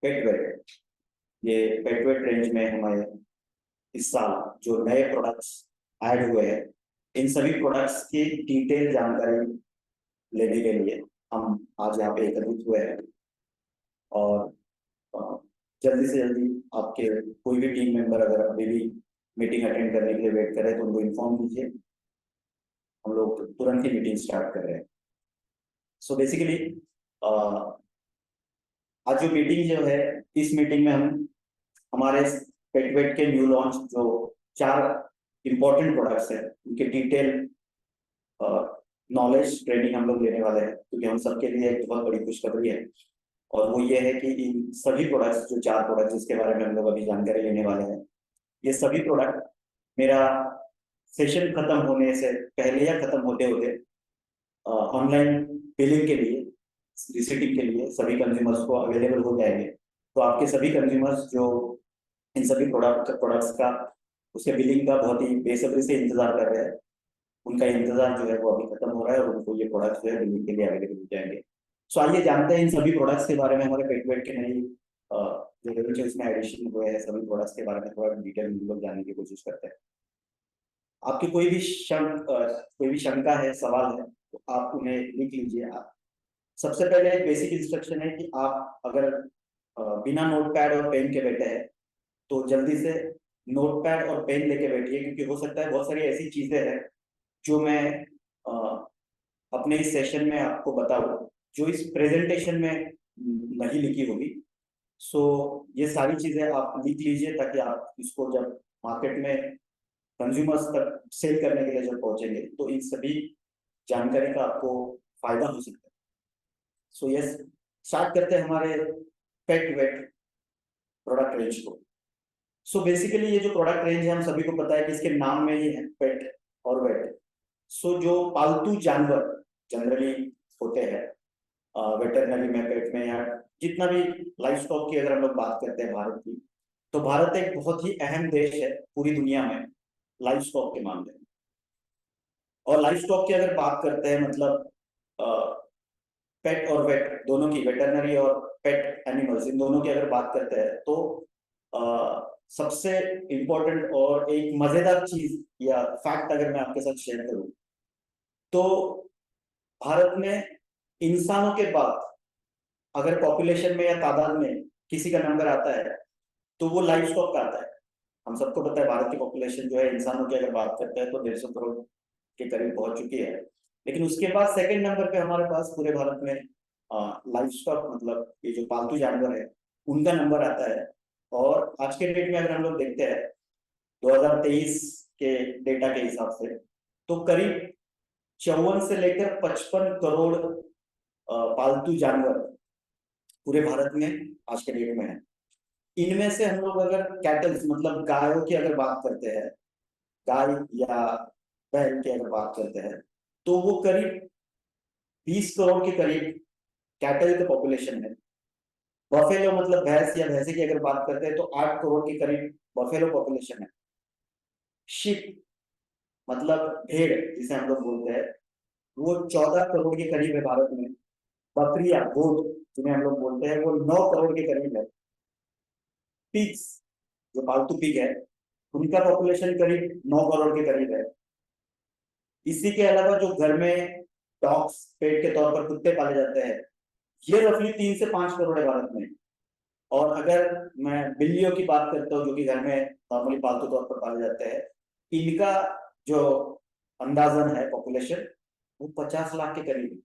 पेटवेट। ये पेटवेट रेंज में हमारे इस साल जो नए प्रोडक्ट्स ऐड हुए हैं, इन सभी प्रोडक्ट्स की डिटेल जानकारी लेने के लिए हम आज यहाँ पे एकत्रित हुए हैं। और अ, जल्दी से जल्दी आपके कोई भी टीम मेंबर अगर अभी भी मीटिंग अटेंड करने के लिए वेट कर रहे हैं तो उनको इन्फॉर्म कीजिए। हम लोग तुरंत ही मीटिंग स्टार्ट कर रहे हैं। सो बेसिकली आज जो मीटिंग जो है, इस मीटिंग में हम हमारे पेटवेट के न्यू लॉन्च जो 4 इंपॉर्टेंट प्रोडक्ट्स हैं उनके डिटेल नॉलेज ट्रेनिंग हम लोग लेने वाले हैं, क्योंकि हम सबके लिए एक बहुत बड़ी खुशखबरी है। और वो ये है कि इन सभी प्रोडक्ट्स, जो 4 प्रोडक्ट्स जिसके बारे में हम लोग अभी जानकारी लेने वाले हैं, ये सभी प्रोडक्ट मेरा सेशन खत्म होने से पहले या खत्म होते होते ऑनलाइन बिलिंग के लिए, रिसीटिंग के लिए सभी कंज्यूमर्स को अवेलेबल हो जाएंगे। तो आपके सभी कंज्यूमर्स जो इन सभी प्रोडक्ट्स का, उसके बिलिंग का बहुत ही बेसब्री से इंतजार कर रहे हैं, उनका इंतजार जो है वो अभी खत्म हो रहा है और उनको ये प्रोडक्ट्स जो है बिलिंग के लिए अवेलेबल हो जाएंगे। सो आइए जानते हैं इन सभी प्रोडक्ट्स के बारे में, हमारे पेटवेट के नई जो रेंज है उसमें एडिशन हुए हैं सभी प्रोडक्ट्स के बारे में थोड़ा डिटेल हम लोग जानने की कोशिश करते हैं। आपकी कोई भी शंका है, सवाल है, तो आप उन्हें लिख लीजिए। आप सबसे पहले एक बेसिक इंस्ट्रक्शन है कि आप अगर बिना नोटपैड और पेन के बैठे हैं तो जल्दी से नोटपैड और पेन लेके बैठिए, क्योंकि हो सकता है बहुत सारी ऐसी चीजें हैं जो मैं अपने इस सेशन में आपको बताऊं जो इस प्रेजेंटेशन में नहीं लिखी होगी। सो ये सारी चीजें आप लिख लीजिए ताकि आप इसको जब मार्केट में कंज्यूमर्स तक सेल करने के लिए जब पहुंचेंगे तो इन सभी जानकारी का आपको फायदा हो सकता है। सो यस, स्टार्ट करते हैं हमारे पेट वेट प्रोडक्ट रेंज को। सो बेसिकली ये जो प्रोडक्ट रेंज है, हम सभी को पता है कि इसके नाम में ही है पेट और वेट। सो जो पालतू जानवर जनरली होते हैं वेटरनरी में, पेट में, या जितना भी लाइफ स्टॉक की अगर हम लोग बात करते हैं भारत की, तो भारत एक बहुत ही अहम देश है पूरी दुनिया में लाइफ स्टॉक के मामले में। और लाइफ स्टॉक की अगर बात करते हैं, मतलब पेट और वेट दोनों की, वेटरनरी और पेट एनिमल्स, इन दोनों की अगर बात करते हैं तो सबसे इंपॉर्टेंट और एक मजेदार चीज या फैक्ट अगर मैं आपके साथ शेयर करूं तो भारत में इंसानों के बाद अगर पॉपुलेशन में या तादाद में किसी का नंबर आता है तो वो लाइफ स्टॉक का आता है। हम सबको पता है भारत की पॉपुलेशन जो है, इंसानों की अगर बात करते हैं तो 150 करोड़ के करीब पहुंच चुकी है। लेकिन उसके बाद सेकंड नंबर पे हमारे पास पूरे भारत में लाइफ स्टॉक, मतलब ये जो पालतू जानवर है, उनका नंबर आता है। और आज के डेट में अगर हम लोग देखते हैं 2023 के डेटा के हिसाब से, तो करीब 54 से लेकर 55 करोड़ पालतू जानवर पूरे भारत में आज के डेट में है। इनमें से हम लोग अगर कैटल्स, मतलब गायों की अगर बात करते हैं, गाय या बैल की अगर बात करते हैं, तो वो करीब 20 करोड़ के करीब कैटल का पॉपुलेशन है। बफेलो मतलब भैंस या भैंसे की अगर बात करते हैं तो 8 करोड़ के करीब बफेलो पॉपुलेशन है। शिप मतलब भेड़ जिसे हम लोग बोलते हैं, वो 14 करोड़ के करीब है भारत में। बकरियां, गोट जिन्हें हम लोग बोलते हैं, वो 9 करोड़ के करीब है। पिग्स, जो पालतू पिग है, उनका पॉपुलेशन करीब 9 करोड़ के करीब है। इसी के अलावा जो घर में डॉग्स, पेट के तौर पर कुत्ते पाले जाते हैं, ये रफली 3 से 5 करोड़ है भारत में। और अगर मैं बिल्लियों की बात करता हूँ जो कि घर में नॉर्मली पालतू तौर पर पाले जाते हैं, इनका जो अंदाजन है पॉपुलेशन, वो 50 लाख के करीब है।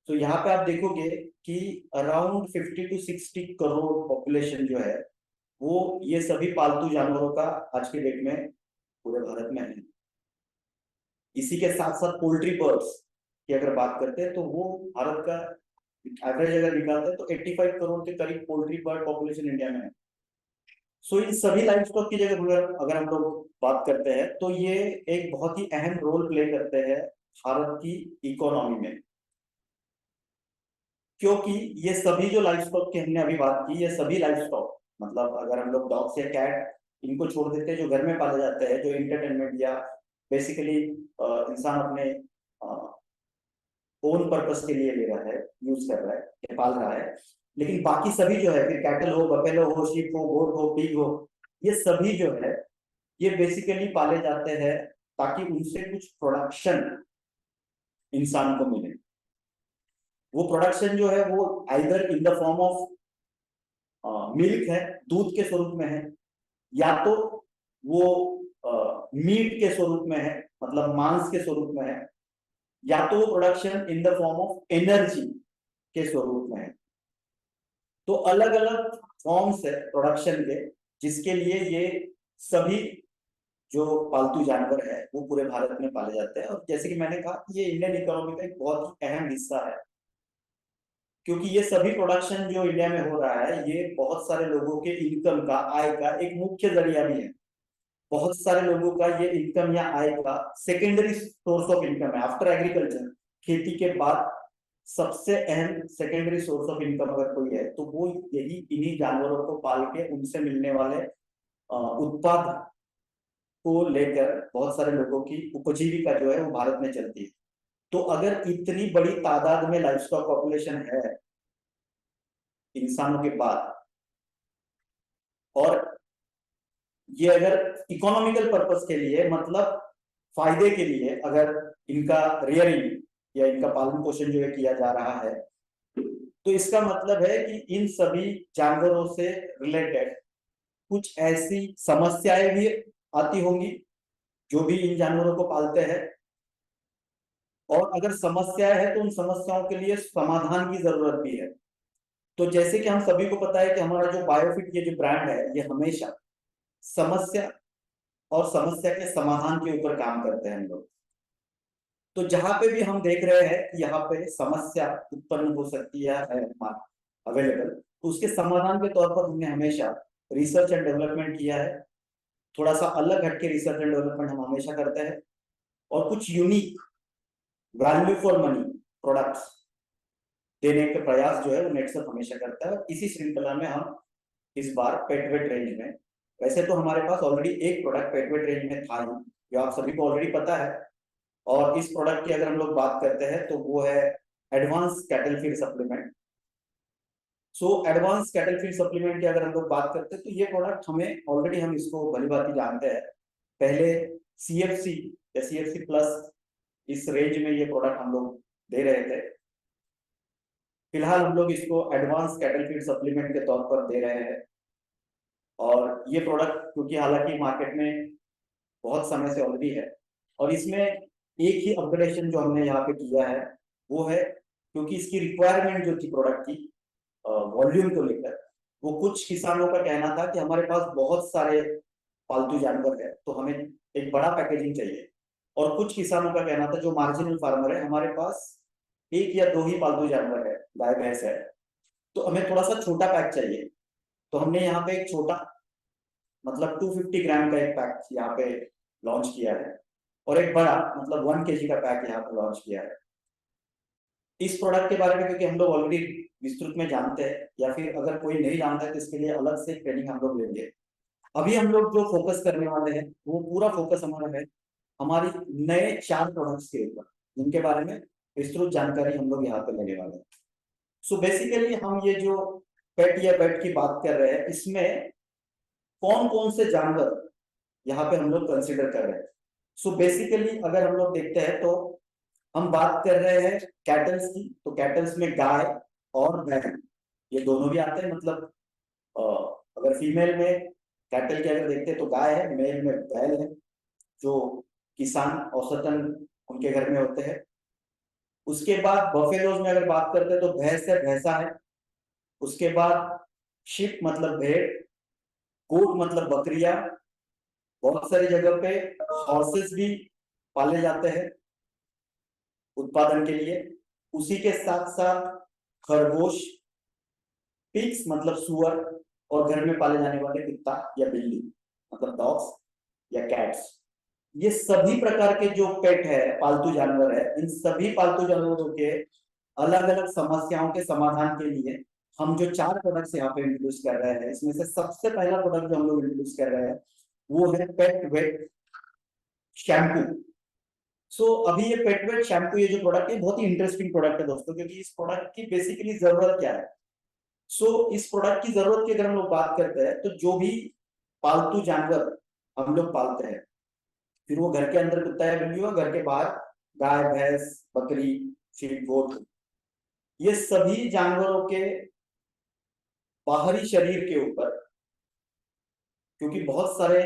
तो यहाँ पे आप देखोगे कि अराउंड 50 टू 60 करोड़ पॉपुलेशन जो है वो ये सभी पालतू जानवरों का आज के डेट में पूरे भारत में है। इसी के साथ साथ पोल्ट्री बर्ड्स की अगर बात करते हैं तो वो भारत का एवरेज अगर निकालते हैं तो 85 करोड़ के करीब पोल्ट्री बर्ड पॉपुलेशन इंडिया में है। सो इन सभी लाइफ स्टॉक की जगह अगर हम लोग बात करते हैं तो ये एक बहुत ही अहम रोल प्ले करते हैं भारत की इकोनॉमी में, क्योंकि ये सभी जो लाइफ स्टॉक की हमने अभी बात की, ये सभी लाइफ स्टॉक, मतलब अगर हम लोग डॉग्स या कैट इनको छोड़ देते हैं जो घर में पाले जाते हैं, जो एंटरटेनमेंट या बेसिकली इंसान अपने ओन पर्पस के लिए ले रहा है, यूज कर रहा है या पाल रहा है, लेकिन बाकी सभी जो है, फिर कैटल हो, बफेलो हो, शीप हो, गोट हो, पिग हो, ये सभी जो है ये बेसिकली पाले जाते हैं ताकि उनसे कुछ प्रोडक्शन इंसान को मिले। वो प्रोडक्शन जो है वो either in the form of milk है, दूध के स्वरूप में है, या तो वो मीट के स्वरूप में है, मतलब मांस के स्वरूप में है, या तो वो production in the form of energy के स्वरूप में है। तो अलग अलग फॉर्म्स है प्रोडक्शन के, जिसके लिए ये सभी जो पालतू जानवर है वो पूरे भारत में पाले जाते हैं। और जैसे कि मैंने कहा, ये इंडियन इकोनॉमी का एक बहुत ही अहम हिस्सा है, क्योंकि ये सभी प्रोडक्शन जो इंडिया में हो रहा है ये बहुत सारे लोगों के इनकम का, आय का एक मुख्य जरिया भी है। बहुत सारे लोगों का ये इनकम या आय का सेकेंडरी सोर्स ऑफ इनकम है। आफ्टर एग्रीकल्चर, खेती के बाद सबसे अहम सेकेंडरी सोर्स ऑफ इनकम अगर कोई है तो वो यही इन्हीं जानवरों को पाल के उनसे मिलने वाले उत्पाद को लेकर बहुत सारे लोगों की उपजीविका जो है वो भारत में चलती है। तो अगर इतनी बड़ी तादाद में लाइवस्टॉक पॉपुलेशन है इंसानों के बाद, और ये अगर इकोनॉमिकल पर्पस के लिए, मतलब फायदे के लिए अगर इनका रियरिंग या इनका पालन पोषण जो है किया जा रहा है, तो इसका मतलब है कि इन सभी जानवरों से रिलेटेड कुछ ऐसी समस्याएं भी आती होंगी जो भी इन जानवरों को पालते हैं। और अगर समस्याएं है तो उन समस्याओं के लिए समाधान की जरूरत भी है। तो जैसे कि हम सभी को पता है कि हमारा जो बायोफिट ये जो ब्रांड है ये हमेशा समस्या और समस्या के समाधान के ऊपर काम करते हैं हम लोग। तो जहां पे भी हम देख रहे हैं कि यहाँ पे समस्या उत्पन्न हो सकती है अवेलेबल, तो उसके समाधान के तौर पर हमने हमेशा रिसर्च एंड डेवलपमेंट किया है। थोड़ा सा अलग हटके रिसर्च एंड डेवलपमेंट हम हमेशा करते हैं, और कुछ unique value for money products देने का प्रयास जो है वो नेटसप हमेशा करता है। इसी श्रृंखला में हम इस बार पेटवेट रेंज में, वैसे तो हमारे पास ऑलरेडी एक प्रोडक्ट पेटवेट रेंज में था ही, जो आप सभी को ऑलरेडी पता है। और इस प्रोडक्ट की अगर हम लोग बात करते हैं तो वो है advance cattle feed supplement. So advance cattle feed supplement की अगर हम लोग बात करते हैं तो ये प्रोडक्ट हमें ऑलरेडी, हम इसको भली भांति जानते हैं। पहले सीएफसी या सीएफसी प्लस इस रेंज में ये प्रोडक्ट हम लोग दे रहे थे। फिलहाल हम लोग इसको एडवांस कैटल फीड सप्लीमेंट के तौर पर दे रहे हैं। और ये प्रोडक्ट क्योंकि हालांकि मार्केट में बहुत समय से ऑलरेडी है, और इसमें एक ही अपग्रेडेशन जो हमने यहाँ पे किया है वो है, क्योंकि इसकी रिक्वायरमेंट जो थी प्रोडक्ट की वॉल्यूम को लेकर, वो कुछ किसानों का कहना था कि हमारे पास बहुत सारे पालतू जानवर है तो हमें एक बड़ा पैकेजिंग चाहिए। और कुछ किसानों का कहना था, जो मार्जिनल फार्मर है, हमारे पास एक या दो ही पालतू जानवर है, गाय भैंस है, तो हमें थोड़ा सा छोटा पैक चाहिए। तो हमने यहाँ पे एक छोटा, मतलब 250 ग्राम का एक पैक यहाँ पे लॉन्च किया है, और एक बड़ा मतलब 1 kg का पैक यहाँ पे लॉन्च किया है। इस प्रोडक्ट के बारे में क्योंकि हम लोग ऑलरेडी विस्तृत में जानते हैं, या फिर अगर कोई नहीं जानता है तो इसके लिए अलग से ट्रेनिंग हम लोग लेंगे। अभी हम लोग जो फोकस करने वाले हैं वो पूरा फोकस हमारा है हमारी नए 4 प्रोडक्ट्स के ऊपर, जिनके बारे में विस्तृत जानकारी हम लोग यहाँ पे लेने वाले हैं। सो बेसिकली हम ये जो पेट या पेट की बात कर रहे हैं, इसमें कौन कौन से जानवर यहाँ पे हम लोग कंसिडर कर रहे हैं। सो बेसिकली अगर हम लोग देखते हैं तो हम बात कर रहे हैं कैटल्स की। तो कैटल्स में गाय और बैल ये दोनों भी आते हैं। मतलब अगर फीमेल में कैटल के अगर देखते हैं तो गाय है, मेल में बैल है, जो किसान औसतन उनके घर में होते हैं। उसके बाद बफेलोज में अगर बात करते हैं तो भैंस है, भैंसा है। उसके बाद शिप मतलब भेड़, गोट मतलब बकरिया, बहुत सारी जगह पे हॉर्सेस भी पाले जाते हैं उत्पादन के लिए। उसी के साथ साथ खरगोश, पिग्स मतलब सुअर, और घर में पाले जाने वाले कुत्ता या बिल्ली मतलब डॉग्स या कैट्स। ये सभी प्रकार के जो पेट है, पालतू जानवर है, इन सभी पालतू जानवरों के अलग अलग समस्याओं के समाधान के लिए हम जो 4 प्रोडक्ट्स यहाँ पे इंट्रोड्यूस कर रहे हैं, इसमें से सबसे पहला प्रोडक्ट जो हम लोग इंट्रोड्यूस कर रहे हैं वो है पेट वेट शैम्पू। अभी ये पेट वेट शैम्पू, ये जो प्रोडक्ट है बहुत ही इंटरेस्टिंग प्रोडक्ट है दोस्तों, क्योंकि इस प्रोडक्ट की बेसिकली जरूरत क्या है। सो इस प्रोडक्ट की जरूरत की अगर हम लोग बात करते हैं, तो जो भी पालतू जानवर हम लोग पालते हैं, फिर वो घर के अंदर कुत्ता या बिल्ली हो, घर के बाहर गाय भैंस बकरी शीप गोट, ये सभी जानवरों के बाहरी शरीर के ऊपर, क्योंकि बहुत सारे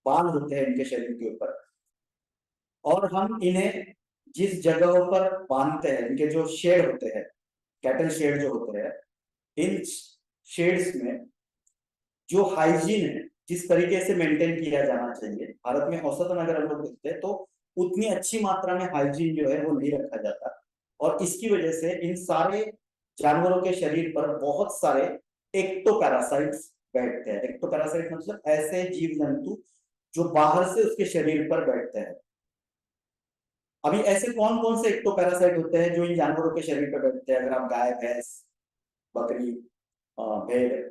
बाल होते हैं इनके शरीर के ऊपर, और हम इन्हें जिस जगहों पर बांधते हैं, इनके जो शेड होते हैं, कैटल शेड जो होते हैं, इन शेड्स में जो हाइजीन है, जिस तरीके से मेंटेन किया जाना चाहिए, भारत में औसतन अगर हम लोग देखते हैं तो उतनी अच्छी मात्रा में हाइजीन जो है वो नहीं रखा जाता, और इसकी वजह से इन सारे जानवरों के शरीर पर बहुत सारे एक्टोपैरासाइट्स बैठते हैं। एक्टोपैरासाइट मतलब ऐसे जीव जंतु जो बाहर से उसके शरीर पर बैठते हैं। अभी ऐसे कौन कौन से एक्टोपैरासाइट होते हैं जो इन जानवरों के शरीर पर बैठते हैं? अगर आप गाय भैंस बकरी भेड़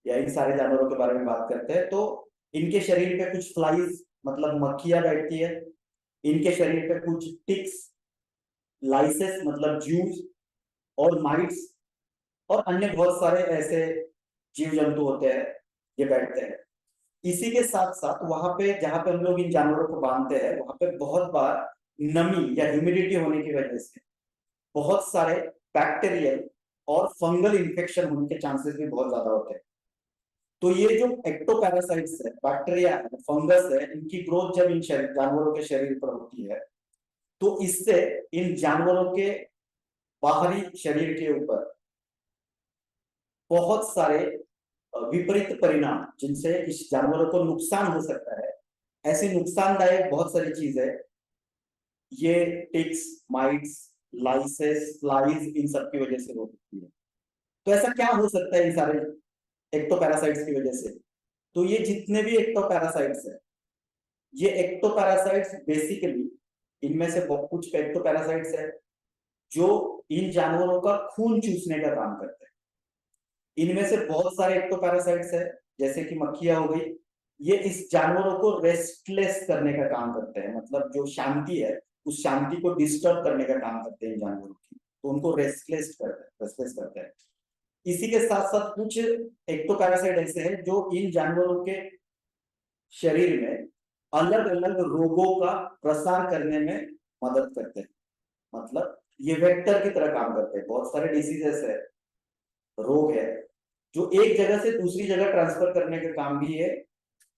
या इन सारे जानवरों के बारे में बात करते हैं, तो इनके शरीर पे कुछ फ्लाइज मतलब मक्खियां बैठती है, इनके शरीर पे कुछ टिक्स, लाइसेस मतलब जूस, और माइट्स, और अन्य बहुत सारे ऐसे जीव जंतु होते हैं, ये बैठते हैं। इसी के साथ साथ वहां पे जहां पे हम लोग इन जानवरों को बांधते हैं, वहां पे बहुत बार नमी या ह्यूमिडिटी होने की वजह से बहुत सारे बैक्टीरियल और फंगल इन्फेक्शन होने के चांसेस भी बहुत ज्यादा होते हैं। तो ये जो एक्टोपैरासाइट्स है, बैक्टीरिया है, फंगस है, इनकी ग्रोथ जब इन जानवरों के शरीर पर होती है, तो इससे इन जानवरों के बाहरी शरीर के ऊपर बहुत सारे विपरीत परिणाम, जिनसे इस जानवरों को नुकसान हो सकता है, ऐसी नुकसानदायक बहुत सारी चीजें ये टिक्स, माइट्स, लाइसेस, फ्लाइज, इन सब की वजह से हो सकती है। तो ऐसा क्या हो सकता है इन सारे एक्टोपैरासाइट्स की वजह से? तो ये जितने भी एक्टोपैरासाइट्स है, ये एक्टोपैरासाइट्स बेसिकली, इनमें से बहुत कुछ एक्टोपैरासाइट्स है जो इन जानवरों का खून चूसने का काम करते हैं। इनमें से बहुत सारे एक्टोपैरासाइट्स है, जैसे कि मक्खियां हो गई, ये इस जानवरों को रेस्टलेस करने का काम करते हैं, मतलब जो शांति है उस शांति को डिस्टर्ब करने का काम करते हैं इन जानवरों की, तो उनको रेस्टलेस करते हैं। इसी के साथ साथ कुछ एक्टोपैरासाइट ऐसे हैं जो इन जानवरों के शरीर में अलग अलग रोगों का प्रसार करने में मदद करते हैं, मतलब ये वेक्टर की तरह काम करते हैं। बहुत सारे डिसीजेस है, रोग है, जो एक जगह से दूसरी जगह ट्रांसफर करने का काम भी ये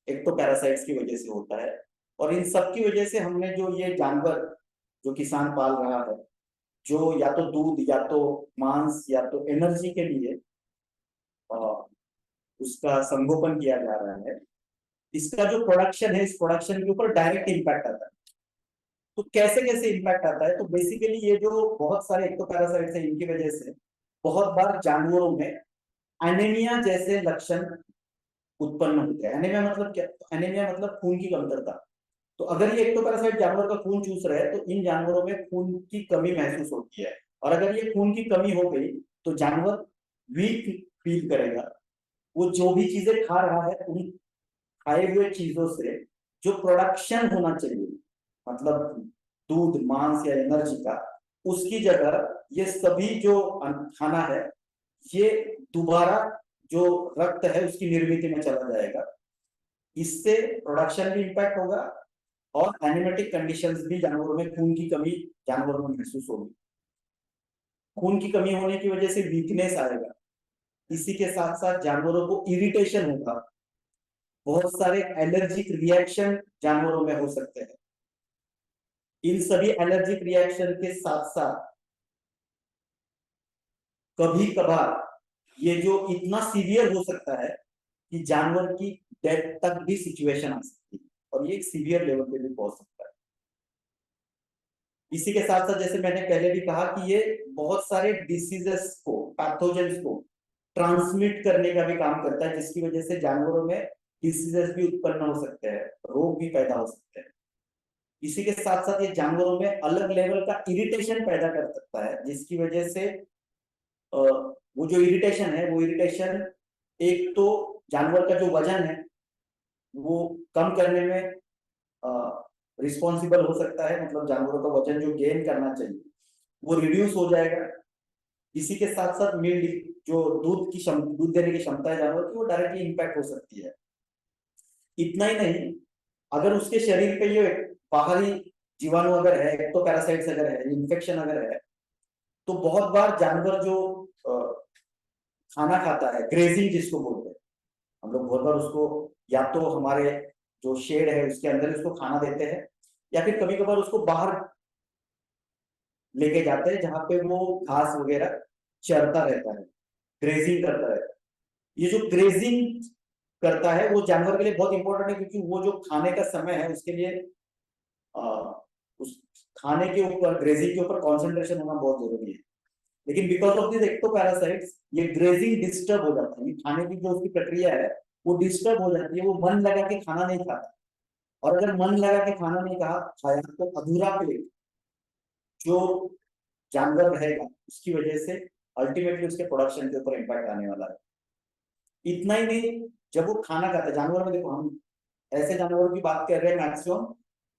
एक्टोपैरासाइट्स की वजह से होता है। और इन सब की वजह से हमने जो ये जानवर जो किसान पाल रहा है, जो या तो दूध या तो मांस या तो एनर्जी के लिए उसका संगोपन किया जा रहा है, इसका जो प्रोडक्शन है, इस प्रोडक्शन के ऊपर डायरेक्ट इम्पैक्ट आता है। तो कैसे कैसे इम्पैक्ट आता है? तो बेसिकली ये जो बहुत सारे एक्टोपैरासाइट्स हैं, इनकी वजह से बहुत बार जानवरों में एनीमिया जैसे लक्षण उत्पन्न होते हैं। एनीमिया मतलब क्या? एनीमिया मतलब खून की कमतरता। तो अगर ये एक्टोपैरासाइट जानवर का खून चूस रहे हैं, तो इन जानवरों में खून की कमी महसूस होती है, और अगर ये खून की कमी हो गई तो जानवर वीक फील करेगा। वो जो भी चीजें खा रहा है, उन खाए हुए चीजों से जो प्रोडक्शन होना चाहिए, मतलब दूध मांस या एनर्जी का, उसकी जगह ये सभी जो खाना है, ये दोबारा जो रक्त है उसकी निर्मित में चला जाएगा। इससे प्रोडक्शन भी इंपैक्ट होगा, और एनिमेटिक कंडीशंस भी, जानवरों में खून की कमी जानवरों में महसूस होगी। खून की कमी होने की वजह से वीकनेस आएगा। इसी के साथ साथ जानवरों को इरिटेशन होगा, बहुत सारे एलर्जिक रिएक्शन जानवरों में हो सकते हैं। इन सभी एलर्जिक रिएक्शन के साथ साथ कभी कभार ये जो इतना सीवियर हो सकता है कि जानवर की डेथ तक भी सिचुएशन आ सकती है, और ये एक सीवियर लेवल पे भी पहुंच सकता है। इसी के साथ साथ जैसे मैंने पहले भी कहा कि ये बहुत सारे डिसीजेस को, पैथोजेंस को ट्रांसमिट करने का भी काम करता है, जिसकी वजह से जानवरों में डिसीजेस भी उत्पन्न हो सकते हैं, रोग भी पैदा हो सकते हैं। इसी के साथ साथ ये जानवरों में अलग लेवल का इरिटेशन पैदा कर सकता है, जिसकी वजह से वो जो इरिटेशन है, वो इरिटेशन एक तो जानवर का जो वजन है वो कम करने में रिस्पॉन्सिबल हो सकता है, मतलब जानवरों का वजन जो गेन करना चाहिए वो रिड्यूस हो जाएगा। इसी के साथ साथ मिल्क जो दूध देने की क्षमता है जानवर की, वो डायरेक्टली इम्पैक्ट हो सकती है। इतना ही नहीं, अगर उसके शरीर पे ये बाहरी जीवाणु अगर है, एक्टोपैरासाइट्स अगर है, इन्फेक्शन अगर है, तो बहुत बार जानवर जो खाना खाता है, ग्रेजिंग जिसको बोलते हैं, हम लोग बहुत बार उसको या तो हमारे जो शेड है उसके अंदर उसको खाना देते हैं, या फिर कभी कभार उसको बाहर लेके जाते हैं जहां पे वो घास वगैरह चरता रहता है, ग्रेजिंग करता रहता है। ये जो ग्रेजिंग करता है वो जानवर के लिए बहुत इंपॉर्टेंट है, क्योंकि वो जो खाने का समय है उसके लिए उस खाने के ऊपर, ग्रेजिंग के ऊपर कंसंट्रेशन होना बहुत जरूरी है। लेकिन बिकॉज ऑफ दिस एक्टोपैरासाइट्स ये ग्रेजिंग डिस्टर्ब हो जाता है, खाने की जो उसकी प्रक्रिया है वो डिस्टर्ब हो जाती है, वो मन लगा के खाना नहीं खाता। और अगर मन लगा के खाना नहीं खाया तो अधूरा पेट जो जानवर रहेगा उसकी वजह से अल्टीमेटली उसके प्रोडक्शन के ऊपर इम्पैक्ट आने वाला है। इतना ही नहीं, जब वो खाना खाता है जानवर में, देखो हम ऐसे जानवरों की बात कर रहे हैं मैक्सिमम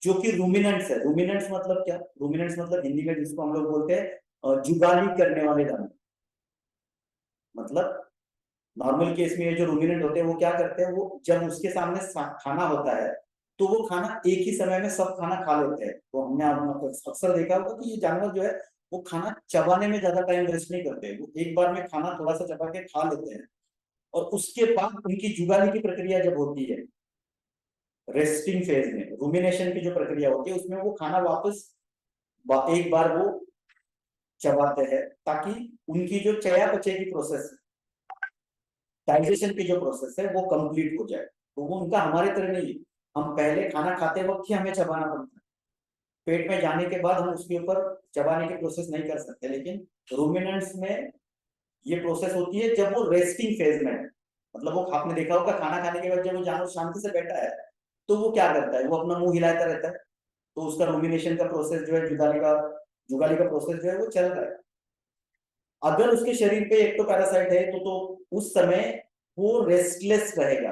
जो कि रूमिनेंट्स है। रूमिनेंट्स मतलब क्या? रूमिनेंट्स मतलब हिंदी में जिसको हम लोग बोलते हैं जुगाली करने वाले जानवर। मतलब नॉर्मल केस में ये जो रूमिनेंट होते हैं वो क्या करते हैं, वो जब उसके सामने खाना होता है तो वो खाना एक ही समय में सब खाना खा लेते हैं। तो हमने अक्सर देखा होगा कि ये जानवर जो है वो खाना चबाने में ज्यादा टाइम वेस्ट नहीं करते, वो एक बार में खाना थोड़ा सा चबा के खा लेते हैं। और उसके बाद उनकी जुगाली की प्रक्रिया जब होती है, रेस्टिंग फेज में रूमिनेशन की जो प्रक्रिया होती है उसमें वो खाना वापस एक बार वो चबाते हैं, ताकि उनकी जो चयापचय की प्रोसेस, डाइजेशन की जो प्रोसेस है वो कंप्लीट हो जाए। तो वो उनका हमारे तरह नहीं है, हम पहले खाना खाते वक्त ही हमें चबाना पड़ता है, पेट में जाने के बाद हम उसके ऊपर चबाने की प्रोसेस नहीं कर सकते। लेकिन रूमिनेंट्स में ये प्रोसेस होती है जब वो रेस्टिंग फेज में है। मतलब वो आपने देखा होगा खाना खाने के बाद जब वो जानवर शांति से बैठा है तो वो क्या करता है, वो अपना मुंह हिलाता रहता है, तो उसका रूमिनेशन का प्रोसेस जो है, जुगाली का प्रोसेस जो है वो चल रहा है। अगर उसके शरीर पे एक्टोपैरासाइट है तो उस समय वो रेस्टलेस रहेगा,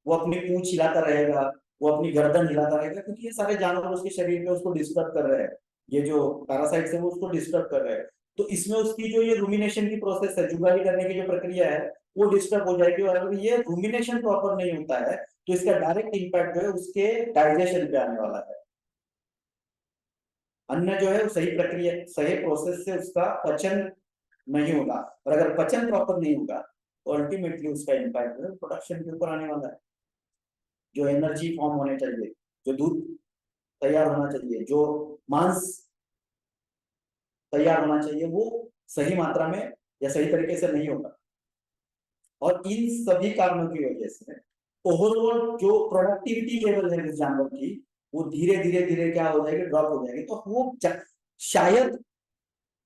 वो अपनी पूंछ हिलाता रहेगा, वो अपनी गर्दन हिलाता रहेगा, क्योंकि ये सारे जानवर उसके शरीर में उसको डिस्टर्ब कर रहे हैं, ये जो पैरासाइट्स है वो उसको डिस्टर्ब कर रहे हैं। तो इसमें उसकी जो ये रूमिनेशन की प्रोसेस है, जुगाली करने की जो प्रक्रिया है वो डिस्टर्ब हो जाएगी। और अगर ये रूमिनेशन प्रॉपर नहीं होता है तो इसका डायरेक्ट इंपैक्ट जो है उसके डाइजेशन पे आने वाला है। अन्न जो है वो सही प्रक्रिया, सही प्रोसेस से उसका पचन नहीं होगा, और अगर पचन प्रॉपर नहीं होगा तो अल्टीमेटली उसका इम्पैक्ट जो है प्रोडक्शन के ऊपर आने वाला है। जो एनर्जी फॉर्म होने चाहिए, जो दूध तैयार होना चाहिए, जो मांस तैयार होना चाहिए, वो सही मात्रा में या सही तरीके से नहीं होगा। और इन सभी कारणों की वजह से ओवरऑल जो प्रोडक्टिविटी लेवल है इस जानवर की, वो धीरे धीरे धीरे क्या हो जाएगी, ड्रॉप हो जाएगी। तो वो शायद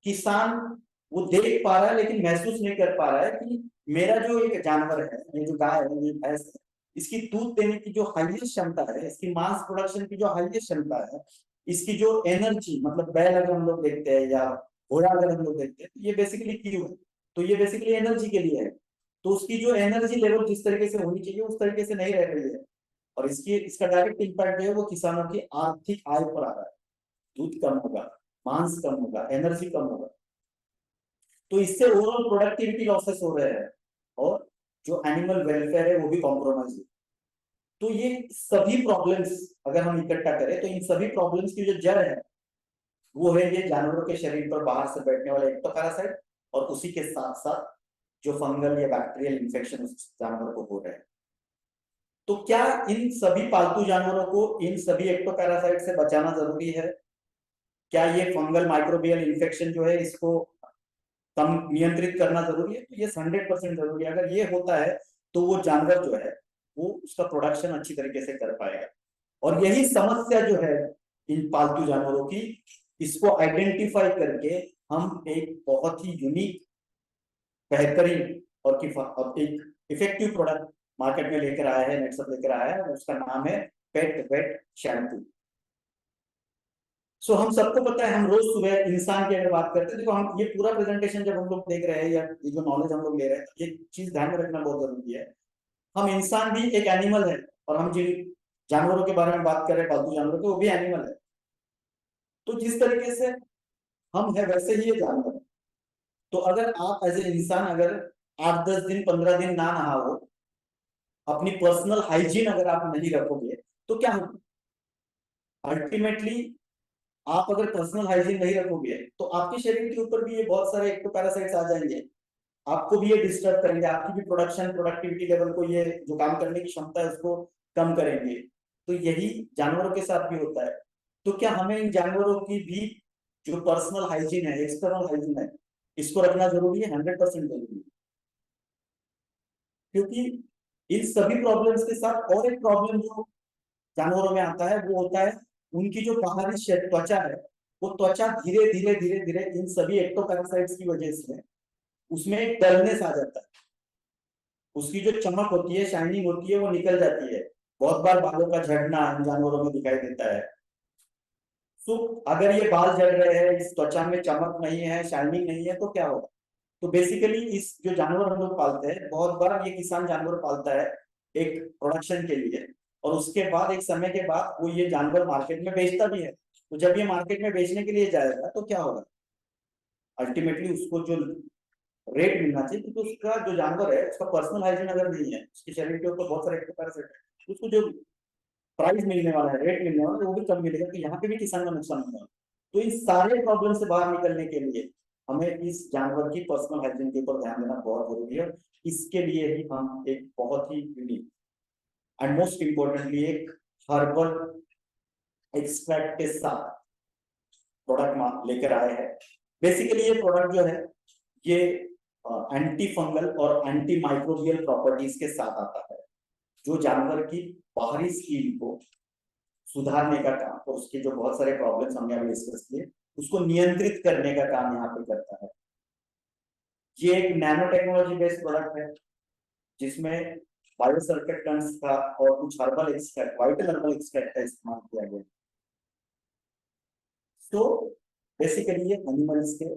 किसान वो देख पा रहा है लेकिन महसूस नहीं कर पा रहा है कि मेरा जो एक जानवर है, ये जो गाय है, ये भैंस है, इसकी दूध देने की जो हाईएस्ट क्षमता है, इसकी मांस प्रोडक्शन की जो हाईएस्ट क्षमता है, इसकी जो एनर्जी, मतलब बैल अगर हम लोग देखते हैं या घोड़ा अगर हम लोग देखते हैं, तो ये बेसिकली क्यों है, तो ये बेसिकली एनर्जी के लिए है। तो उसकी जो एनर्जी लेवल जिस तरीके से होनी चाहिए उस तरीके से नहीं रह रही है, और इसका डायरेक्ट इम्पैक्ट जो है वो किसानों की आर्थिक आय पर आ रहा है। दूध कम होगा, मांस कम होगा, एनर्जी कम होगा, तो इससे ओवरऑल प्रोडक्टिविटी लॉसेस हो रहे हैं, और जो एनिमल वेलफेयर है वो भी कॉम्प्रोमाइज है। तो ये सभी प्रॉब्लम्स अगर हम इकट्ठा करें तो इन सभी प्रॉब्लम्स की जो जड़ है वो है ये जानवरों के शरीर पर बाहर से बैठने वाले एक्टोपैरासाइट, और उसी के साथ साथ जो फंगल या बैक्टीरियल इन्फेक्शन उस जानवर को हो रहे हैं। तो क्या इन सभी पालतू जानवरों को इन सभी एक्टोपैरासाइट से बचाना जरूरी है? क्या ये फंगल माइक्रोबियल इन्फेक्शन जो है इसको कम नियंत्रित करना जरूरी है? तो ये 100% जरूरी है। अगर ये होता है तो वो जानवर जो है वो उसका प्रोडक्शन अच्छी तरीके से कर पाएगा। और यही समस्या जो है इन पालतू जानवरों की, इसको आइडेंटिफाई करके हम एक बहुत ही यूनिक, बेहतरीन और एक इफेक्टिव प्रोडक्ट मार्केट में लेकर आया है, नेटसप लेकर आया है, उसका नाम है पेट वेट शैम्पू। सो हम सबको पता है, हम रोज सुबह इंसान की अगर बात करते हैं, देखो हम ये पूरा प्रेजेंटेशन जब हम लोग देख रहे हैं या ये जो नॉलेज हम लोग ले रहे हैं, ये चीज ध्यान में रखना बहुत जरूरी है। हम इंसान भी एक एनिमल है, और हम जिन जानवरों के बारे में बात कर रहे हैं, पालतू जानवरों के, वो भी एनिमल है। तो जिस तरीके से हम है वैसे ही ये जानवर है। तो अगर आप एज ए इंसान अगर 8-10 दिन 15 दिन ना नहाओ, अपनी पर्सनल हाइजीन अगर आप नहीं रखोगे तो क्या होगा अल्टीमेटली। आप अगर पर्सनल हाइजीन नहीं रखोगे तो आपके शरीर के ऊपर भी ये बहुत सारे एक्टोपैरासाइट्स आ जाएंगे, आपको भी ये डिस्टर्ब करेंगे, आपकी भी प्रोडक्टिविटी लेवल को, ये जो काम करने की क्षमता है उसको कम करेंगे। तो यही जानवरों के साथ भी होता है। तो क्या हमें इन जानवरों की भी जो पर्सनल हाइजीन है, एक्सटर्नल हाइजीन है, इसको रखना जरूरी है? 100% जरूरी है। क्योंकि इन सभी प्रॉब्लम्स के साथ और एक प्रॉब्लम जो जानवरों में आता है वो होता है उनकी जो बाहरी त्वचा है, वो त्वचा धीरे धीरे धीरे धीरे इन सभी एक्टोपैरासाइट्स की वजह से उसमें एक डलनेस आ जाता है, उसकी जो चमक होती है, शाइनिंग होती है, वो निकल जाती है। बहुत बार बालों का झड़ना इन जानवरों में दिखाई देता है। तो अगर ये बाल झड़ रहे हैं, इस त्वचा में चमक नहीं है, शाइनिंग नहीं है, तो क्या होगा? तो बेसिकली इस जो जानवर हम लोग पालते हैं, बहुत बार ये किसान जानवर पालता है एक प्रोडक्शन के लिए, और उसके बाद एक समय के बाद वो ये जानवर मार्केट में बेचता भी है। तो जब ये मार्केट में बेचने के लिए जाएगा तो क्या होगा? अल्टीमेटली उसको जो रेट मिलना चाहिए, क्योंकि उसका जो जानवर है उसका पर्सनल हाइजीन अगर नहीं है, उसके शरीर के ऊपर बहुत सारे पैरासाइट है, तो उसको जो प्राइस मिलने वाला है, रेट मिलने वाला है, वो भी कम मिलेगा। तो यहाँ पे भी किसान का नुकसान होगा। तो इन सारे प्रॉब्लम से बाहर निकलने के लिए हमें इस जानवर की पर्सनल हाइजीन के ऊपर ध्यान देना बहुत जरूरी है। इसके लिए ही हम एक बहुत ही यूनिक एंड मोस्ट इंपॉर्टेंटली एक हर्बल एक्सट्रैक्ट के साथ प्रोडक्ट लेकर आए हैं। बेसिकली ये प्रोडक्ट जो है ये एंटी फंगल और एंटी माइक्रोबियल प्रॉपर्टीज के साथ आता है, जो जानवर की बाहरी स्किन को सुधारने का काम और उसके जो बहुत सारे प्रॉब्लम्स हमने अभी डिस्कस किए उसको नियंत्रित करने का काम यहाँ पे करता है। ये एक नैनो टेक्नोलॉजी बेस्ड प्रोडक्ट है जिसमें बायोसर्फेक्टेंट्स का और कुछ herbal extract, vital herbal extract का इस्तेमाल किया गया। तो बेसिकली ये एनिमल्स के,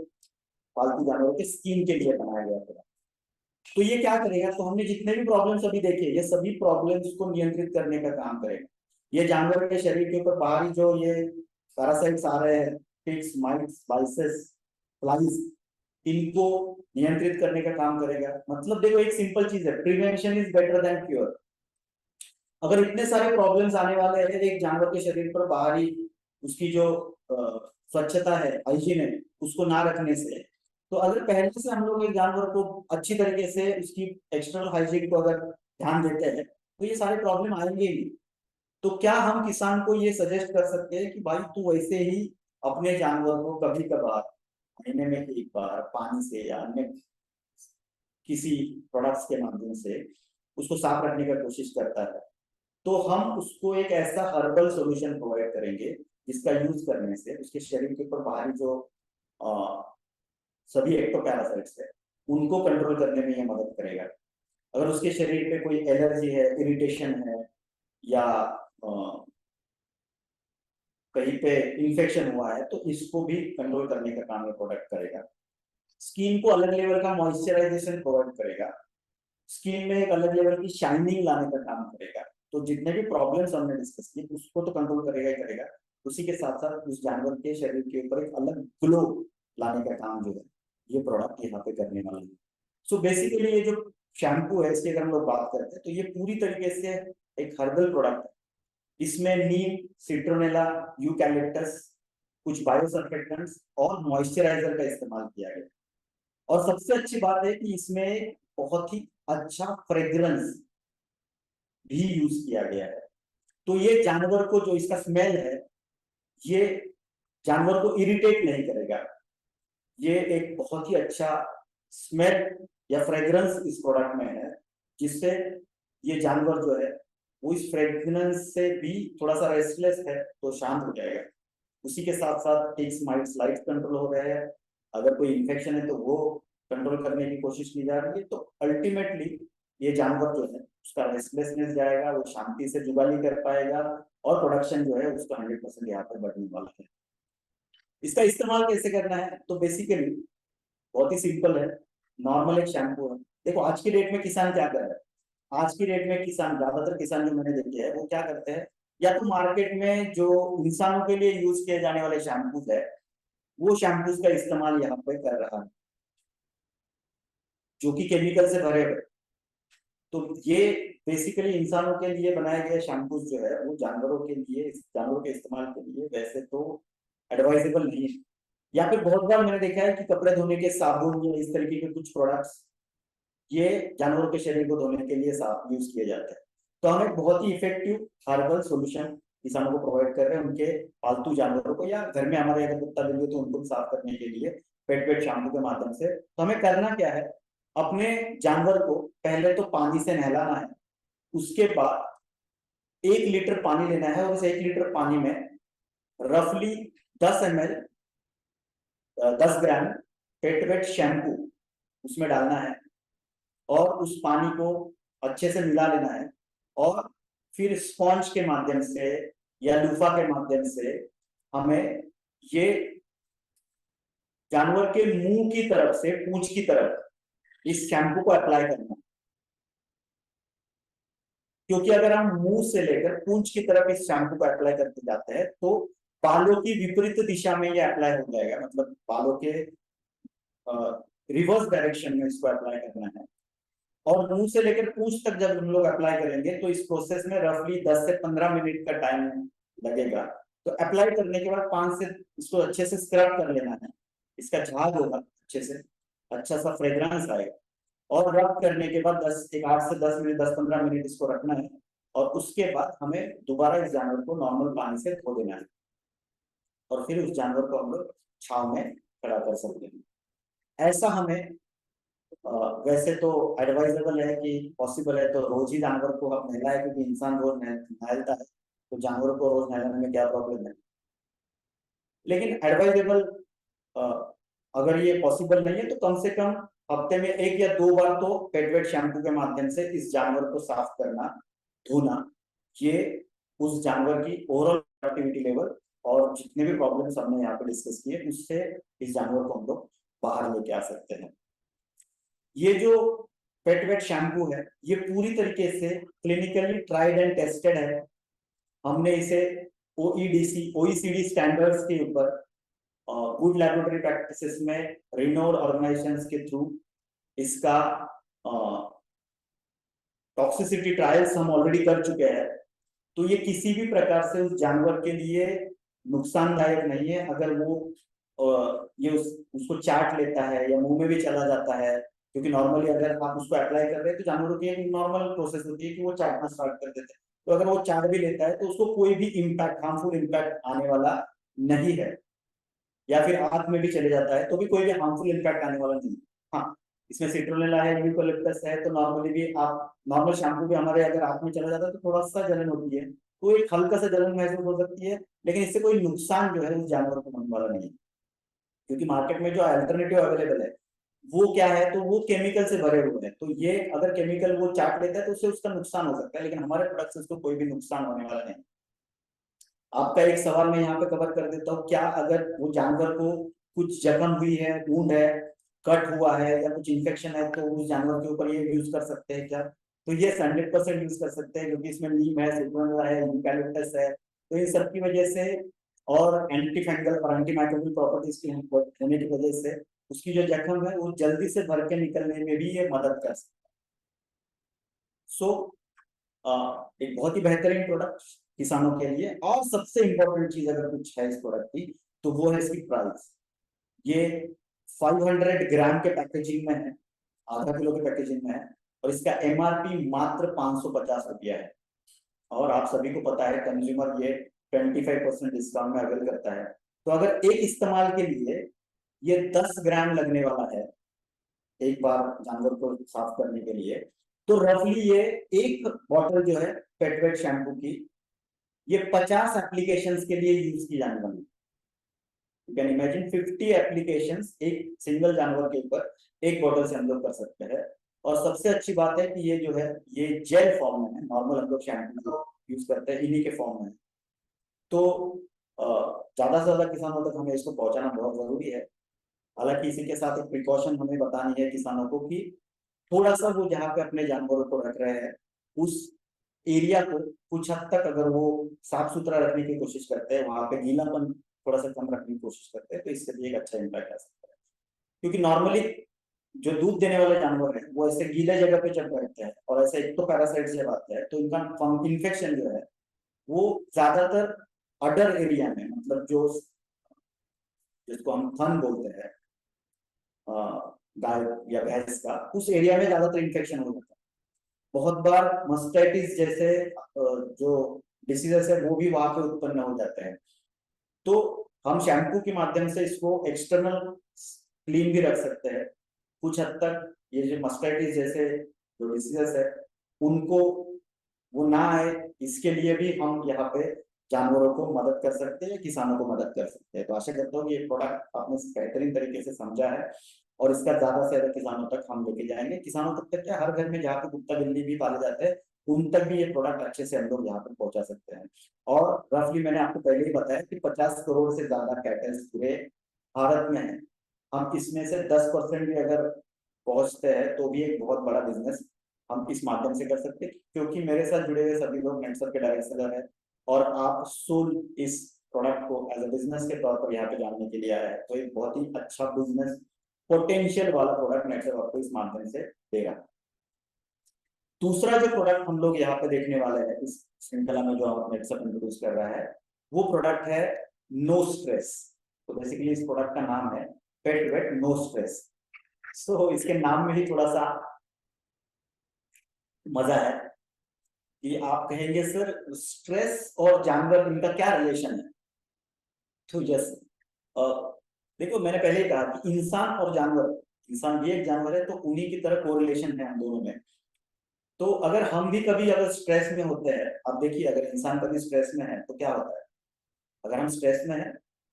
पालतू जानवरों के स्किन के लिए बनाया गया था। तो ये क्या करेगा? तो हमने जितने भी प्रॉब्लम्स अभी देखे, ये सभी प्रॉब्लम्स को नियंत्रित करने का काम करेगा। ये जानवर के शरीर के ऊपर बाहरी जो ये पैरासाइट्स आ रहे हैं, टिक्स, माइट्स, बाइसेस, फ्लाइज, इनको नियंत्रित करने का काम करेगा। मतलब देखो एक सिंपल चीज है, prevention is better than cure. अगर इतने सारे प्रॉब्लम्स आने वाले हैं एक जानवर के शरीर पर बाहरी उसकी जो स्वच्छता है, हाइजीन है, उसको ना रखने से, तो अगर पहले से हम लोग एक जानवर को अच्छी तरीके से उसकी एक्सटर्नल हाइजीन को अगर ध्यान देते हैं तो ये सारे प्रॉब्लम आएंगे ही। तो क्या हम किसान को ये सजेस्ट कर सकते हैं कि भाई तू वैसे ही अपने जानवर को कभी कभार महीने में एक बार पानी से या अन्य किसी प्रोडक्ट्स के माध्यम से उसको साफ रखने का कोशिश करता है, तो हम उसको एक ऐसा हर्बल सॉल्यूशन प्रोवाइड करेंगे जिसका यूज करने से उसके शरीर के ऊपर बाहरी जो सभी एक्टोपैरासाइट्स है उनको कंट्रोल करने में ये मदद करेगा। अगर उसके शरीर पे कोई एलर्जी है, इरिटेशन है, या कहीं पे इन्फेक्शन हुआ है, तो इसको भी कंट्रोल करने का काम ये प्रोडक्ट करेगा। स्किन को अलग लेवल का मॉइस्चराइजेशन प्रोवाइड करेगा, स्किन में एक अलग लेवल की शाइनिंग लाने का काम करेगा। तो जितने भी प्रॉब्लम्स हमने डिस्कस किए उसको तो कंट्रोल करेगा ही करेगा, उसी के साथ साथ उस जानवर के शरीर के ऊपर एक अलग ग्लो लाने का काम जो है ये प्रोडक्ट यहाँ पे करने वाला है। सो बेसिकली ये जो शैम्पू है इसकी अगर हम लोग बात करते हैं तो ये पूरी तरीके से एक हर्बल प्रोडक्ट है। इसमें नीम, सिट्रोनेला, यूकैलिप्टस, कुछ बायोसर्फेक्टेंट्स और मॉइस्चराइजर का इस्तेमाल किया गया। और सबसे अच्छी बात है कि इसमें बहुत ही अच्छा फ्रेग्रेंस भी यूज किया गया है। तो ये जानवर को जो इसका स्मेल है ये जानवर को इरिटेट नहीं करेगा। ये एक बहुत ही अच्छा स्मेल या फ्रेग्रेंस इस प्रोडक्ट में है जिससे ये जानवर जो है वो इस फ्रेग्रेंस से भी थोड़ा सा रेस्टलेस है तो शांत हो जाएगा। उसी के साथ साथ टिक्स, माइट्स, लाइट कंट्रोल हो रहे हैं। अगर कोई इन्फेक्शन है तो वो कंट्रोल करने की कोशिश की जा रही है। तो अल्टीमेटली ये जानवर जो है उसका रेस्टलेसनेस जाएगा, वो शांति से जुगाली कर पाएगा और प्रोडक्शन जो है उसका 100% यहाँ पर बढ़ने वाला है। इसका इस्तेमाल कैसे करना है? तो बेसिकली बहुत ही सिंपल है, नॉर्मल एक शैम्पू है। देखो आज की डेट में किसान क्या कर रहा है, आज की डेट में किसान, ज्यादातर किसान जो मैंने देखे हैं वो क्या करते हैं, या तो मार्केट में जो इंसानों के लिए यूज किए जाने वाले शैम्पूज है वो शैम्पूज का इस्तेमाल यहाँ पे कर रहा है। जो कि केमिकल से भरे हुए। तो ये बेसिकली इंसानों के लिए बनाए गए शैम्पूज जो है वो जानवरों के लिए, जानवरों के इस्तेमाल के लिए वैसे तो एडवाइजेबल नहीं है। या फिर बहुत बार मैंने देखा है कि कपड़े धोने के साबुन या इस तरीके के कुछ प्रोडक्ट्स ये जानवरों के शरीर को धोने के लिए साफ यूज किए जाते हैं। तो हम एक बहुत ही इफेक्टिव हर्बल सॉल्यूशन किसानों को प्रोवाइड कर रहे हैं उनके पालतू जानवरों को, या घर में हमारे अगर कुत्ता बिल्ली तो उनको साफ करने के लिए पेट शैम्पू के माध्यम से। तो हमें करना क्या है, अपने जानवर को पहले तो पानी से नहलाना है, उसके बाद 1 लीटर पानी लेना है और उस 1 लीटर पानी में रफली 10 ml 10 ग्राम पेट शैम्पू उसमें डालना है और उस पानी को अच्छे से मिला लेना है, और फिर स्पॉन्ज के माध्यम से या लूफा के माध्यम से हमें ये जानवर के मुंह की तरफ से पूंछ की तरफ इस शैम्पू को अप्लाई करना है। क्योंकि अगर हम मुंह से लेकर पूंछ की तरफ इस शैम्पू को अप्लाई करते जाते हैं तो बालों की विपरीत दिशा में ये अप्लाई हो जाएगा, मतलब बालों के रिवर्स डायरेक्शन में इसको अप्लाई करना है। और मुंह से लेकर पूंछ तक जब हम लोग अप्लाई करेंगे तो इस प्रोसेस में रफली 10 से 15 मिनट का टाइम लगेगा। तो अप्लाई करने के बाद 5 से इसको अच्छे से स्क्रब कर लेना है, इसका झाग होगा अच्छे से, अच्छा सा फ्रेग्रेंस आएगा। और रब करने के बाद 8 से 10 मिनट 10-15 मिनट इसको रखना है, और उसके बाद हमें दोबारा इस जानवर को नॉर्मल पानी से धो देना है, और फिर उस जानवर को हम लोग छांव में खड़ा कर सकते हैं। ऐसा हमें वैसे तो एडवाइजेबल है कि पॉसिबल है तो रोज ही जानवर को आप नहलाए, क्योंकि इंसान रोज नहलाता है तो जानवर को रोज नहलाने में क्या प्रॉब्लम है। लेकिन एडवाइजेबल अगर ये पॉसिबल नहीं है तो कम से कम हफ्ते में 1 या 2 बार तो पेट शैम्पू के माध्यम से इस जानवर को साफ करना, धोना, ये उस जानवर की ओवरऑल एक्टिविटी लेवल और जितने भी प्रॉब्लम्स हमने यहाँ पे डिस्कस किए उससे इस जानवर को हम लोग बाहर लेके आ सकते हैं। ये जो पेट शैम्पू है ये पूरी तरीके से क्लिनिकली ट्राइड एंड टेस्टेड है। हमने इसे OECD स्टैंडर्ड्स के ऊपर गुड लैबोरेटरी प्रैक्टिसेस में रिनोड ऑर्गेनाइजेशंस के थ्रू इसका टॉक्सिसिटी ट्रायल्स हम ऑलरेडी कर चुके हैं। तो ये किसी भी प्रकार से उस जानवर के लिए नुकसानदायक नहीं है। अगर वो ये उसको चाट लेता है या मुंह में भी चला जाता है, क्योंकि नॉर्मली अगर आप उसको अप्लाई कर रहे हैं तो जानवरों की एक नॉर्मल प्रोसेस होती है कि वो चाटना स्टार्ट कर देते हैं। तो अगर वो चाट भी लेता है तो उसको कोई भी इम्पैक्ट, हार्मफुल इम्पैक्ट आने वाला नहीं है, या फिर आंख में भी चले जाता है तो भी कोई भी हार्मफुल इम्पैक्ट आने वाला नहीं। हाँ, इसमें सिट्रोनेला है, यूकेलिप्टस है, तो नॉर्मली भी आप नॉर्मल शैम्पू भी हमारे अगर आंख में चला जाता है तो थोड़ा सा जलन होती है, तो एक हल्का सा जलन महसूस हो सकती है, लेकिन इससे कोई नुकसान जो है उस जानवर को होने वाला नहीं है। क्योंकि मार्केट में जो अल्टरनेटिव अवेलेबल है वो क्या है, तो वो केमिकल से भरे हुए हैं। तो ये अगर केमिकल वो चाट लेता है तो उससे उसका नुकसान हो सकता है, लेकिन हमारे प्रोडक्ट से उसको कोई भी नुकसान होने वाला नहीं। आपका एक सवाल मैं यहाँ पे कवर कर देता हूँ, क्या अगर वो जानवर को कुछ जख्म हुई है, वुंड है, कट हुआ है या कुछ इन्फेक्शन है तो उस जानवर के ऊपर ये यूज कर सकते हैं क्या? तो ये 100% यूज कर सकते हैं, क्योंकि इसमें नीम है, सिट्रोनेला है, यूकैलिप्टस है। तो इन सब की वजह से और एंटी फंगल और एंटी माइक्रोबियल प्रॉपर्टीज की होने की वजह से उसकी जो जख्म है वो जल्दी से भर के निकलने में भी ये मदद कर सकता है। सो एक बहुत ही बेहतरीन प्रोडक्ट किसानों के लिए। और सबसे इंपॉर्टेंट चीज अगर कुछ है इस प्रोडक्ट की तो वो है इसकी प्राइस। ये 500 ग्राम के पैकेजिंग में है, आधा किलो के पैकेजिंग में है, और इसका MRP मात्र 550 रुपया है। और आप सभी को पता है कंज्यूमर ये 25% डिस्काउंट में अवेल करता है। तो अगर एक इस्तेमाल के लिए ये 10 ग्राम लगने वाला है एक बार जानवर को साफ करने के लिए, तो रफली ये एक बॉटल जो है पेट शैम्पू की ये 50 एप्लीकेशंस के लिए यूज की जाने वाली। यू कैन इमेजिन 50 एप्लीकेशंस एक सिंगल जानवर के ऊपर एक बॉटल से हम लोग कर सकते हैं। और सबसे अच्छी बात है कि ये जो है ये जेल फॉर्म में है, नॉर्मल हम लोग शैम्पू यूज करते हैं इन्हीं के फॉर्म में। तो ज्यादा से ज्यादा किसानों तक हमें इसको पहुंचाना बहुत जरूरी है। हालांकि इसी के साथ एक प्रिकॉशन हमें बतानी है किसानों को कि थोड़ा सा वो जहाँ पे अपने जानवरों को रख रहे हैं उस एरिया को कुछ हद तक अगर वो साफ सुथरा रखने की कोशिश करते हैं, वहां पे गीलापन थोड़ा सा कम रखने की कोशिश करते हैं, तो इससे भी एक अच्छा इम्पैक्ट आ सकता है। क्योंकि नॉर्मली जो दूध देने वाले जानवर है वो ऐसे गीले जगह पे जब बैठते हैं और ऐसे एक तो पैरासाइट जब आते हैं तो इनका इन्फेक्शन जो है वो ज्यादातर अडर एरिया में, मतलब जो जिसको हम थन बोलते हैं गाय या भैंस का, उस एरिया में ज्यादातर इन्फेक्शन हो जाता है। बहुत बार मस्टाइटिस जैसे जो डिसीजेस है वो भी वहां पे उत्पन्न हो जाते हैं। तो हम शैम्पू के माध्यम से इसको एक्सटर्नल क्लीन भी रख सकते हैं। कुछ हद तक ये जो मस्टाइटिस जैसे जो डिसीजेस है उनको वो ना आए, इसके लिए भी हम यहाँ पे जानवरों को मदद कर सकते हैं, किसानों को मदद कर सकते हैं। तो आशा करता हूँ कि ये प्रोडक्ट आपने बेहतरीन तरीके से समझा है और इसका ज्यादा से ज्यादा किसानों तक हम लेके जाएंगे। किसानों तक क्या, हर घर में जहाँ पे कुत्ता बिल्ली भी पाले जाते हैं उन तक भी ये प्रोडक्ट अच्छे से हम लोग यहाँ पे पहुंचा सकते हैं। और रफली मैंने आपको पहले ही बताया कि 50 करोड़ से ज्यादा कैटल्स पूरे भारत में है। हम इसमें से 10% भी अगर पहुंचते हैं तो भी एक बहुत बड़ा बिजनेस हम इस माध्यम से कर सकते हैं, क्योंकि मेरे साथ जुड़े हुए सभी लोग नेटसप के डायरेक्ट सेलर है और आप सोल इस प्रोडक्ट को एज ए बिजनेस के तौर पर यहाँ पे जानने के लिए आया है। तो एक बहुत ही अच्छा बिजनेस पोटेंशियल वाला प्रोडक्ट नेटसप आपको इस माध्यम से देगा। दूसरा जो प्रोडक्ट हम लोग यहाँ पे देखने वाले हैं इस श्रृंखला में जो आप नेटसप इंट्रोड्यूस कर रहा है वो प्रोडक्ट है नो स्ट्रेस। तो बेसिकली इस प्रोडक्ट का नाम है पेट वेट नो स्ट्रेस। सो इसके नाम में ही थोड़ा सा मजा है कि आप कहेंगे सर स्ट्रेस और जानवर इनका क्या रिलेशन है। तो यस, देखो मैंने पहले ही कहा कि इंसान और जानवर, इंसान भी एक जानवर है तो उन्हीं की तरह कोरिलेशन है हम दोनों में। तो अगर हम भी कभी अगर स्ट्रेस में होते हैं, अब देखिए अगर इंसान कभी स्ट्रेस में है तो क्या होता है, अगर हम स्ट्रेस में है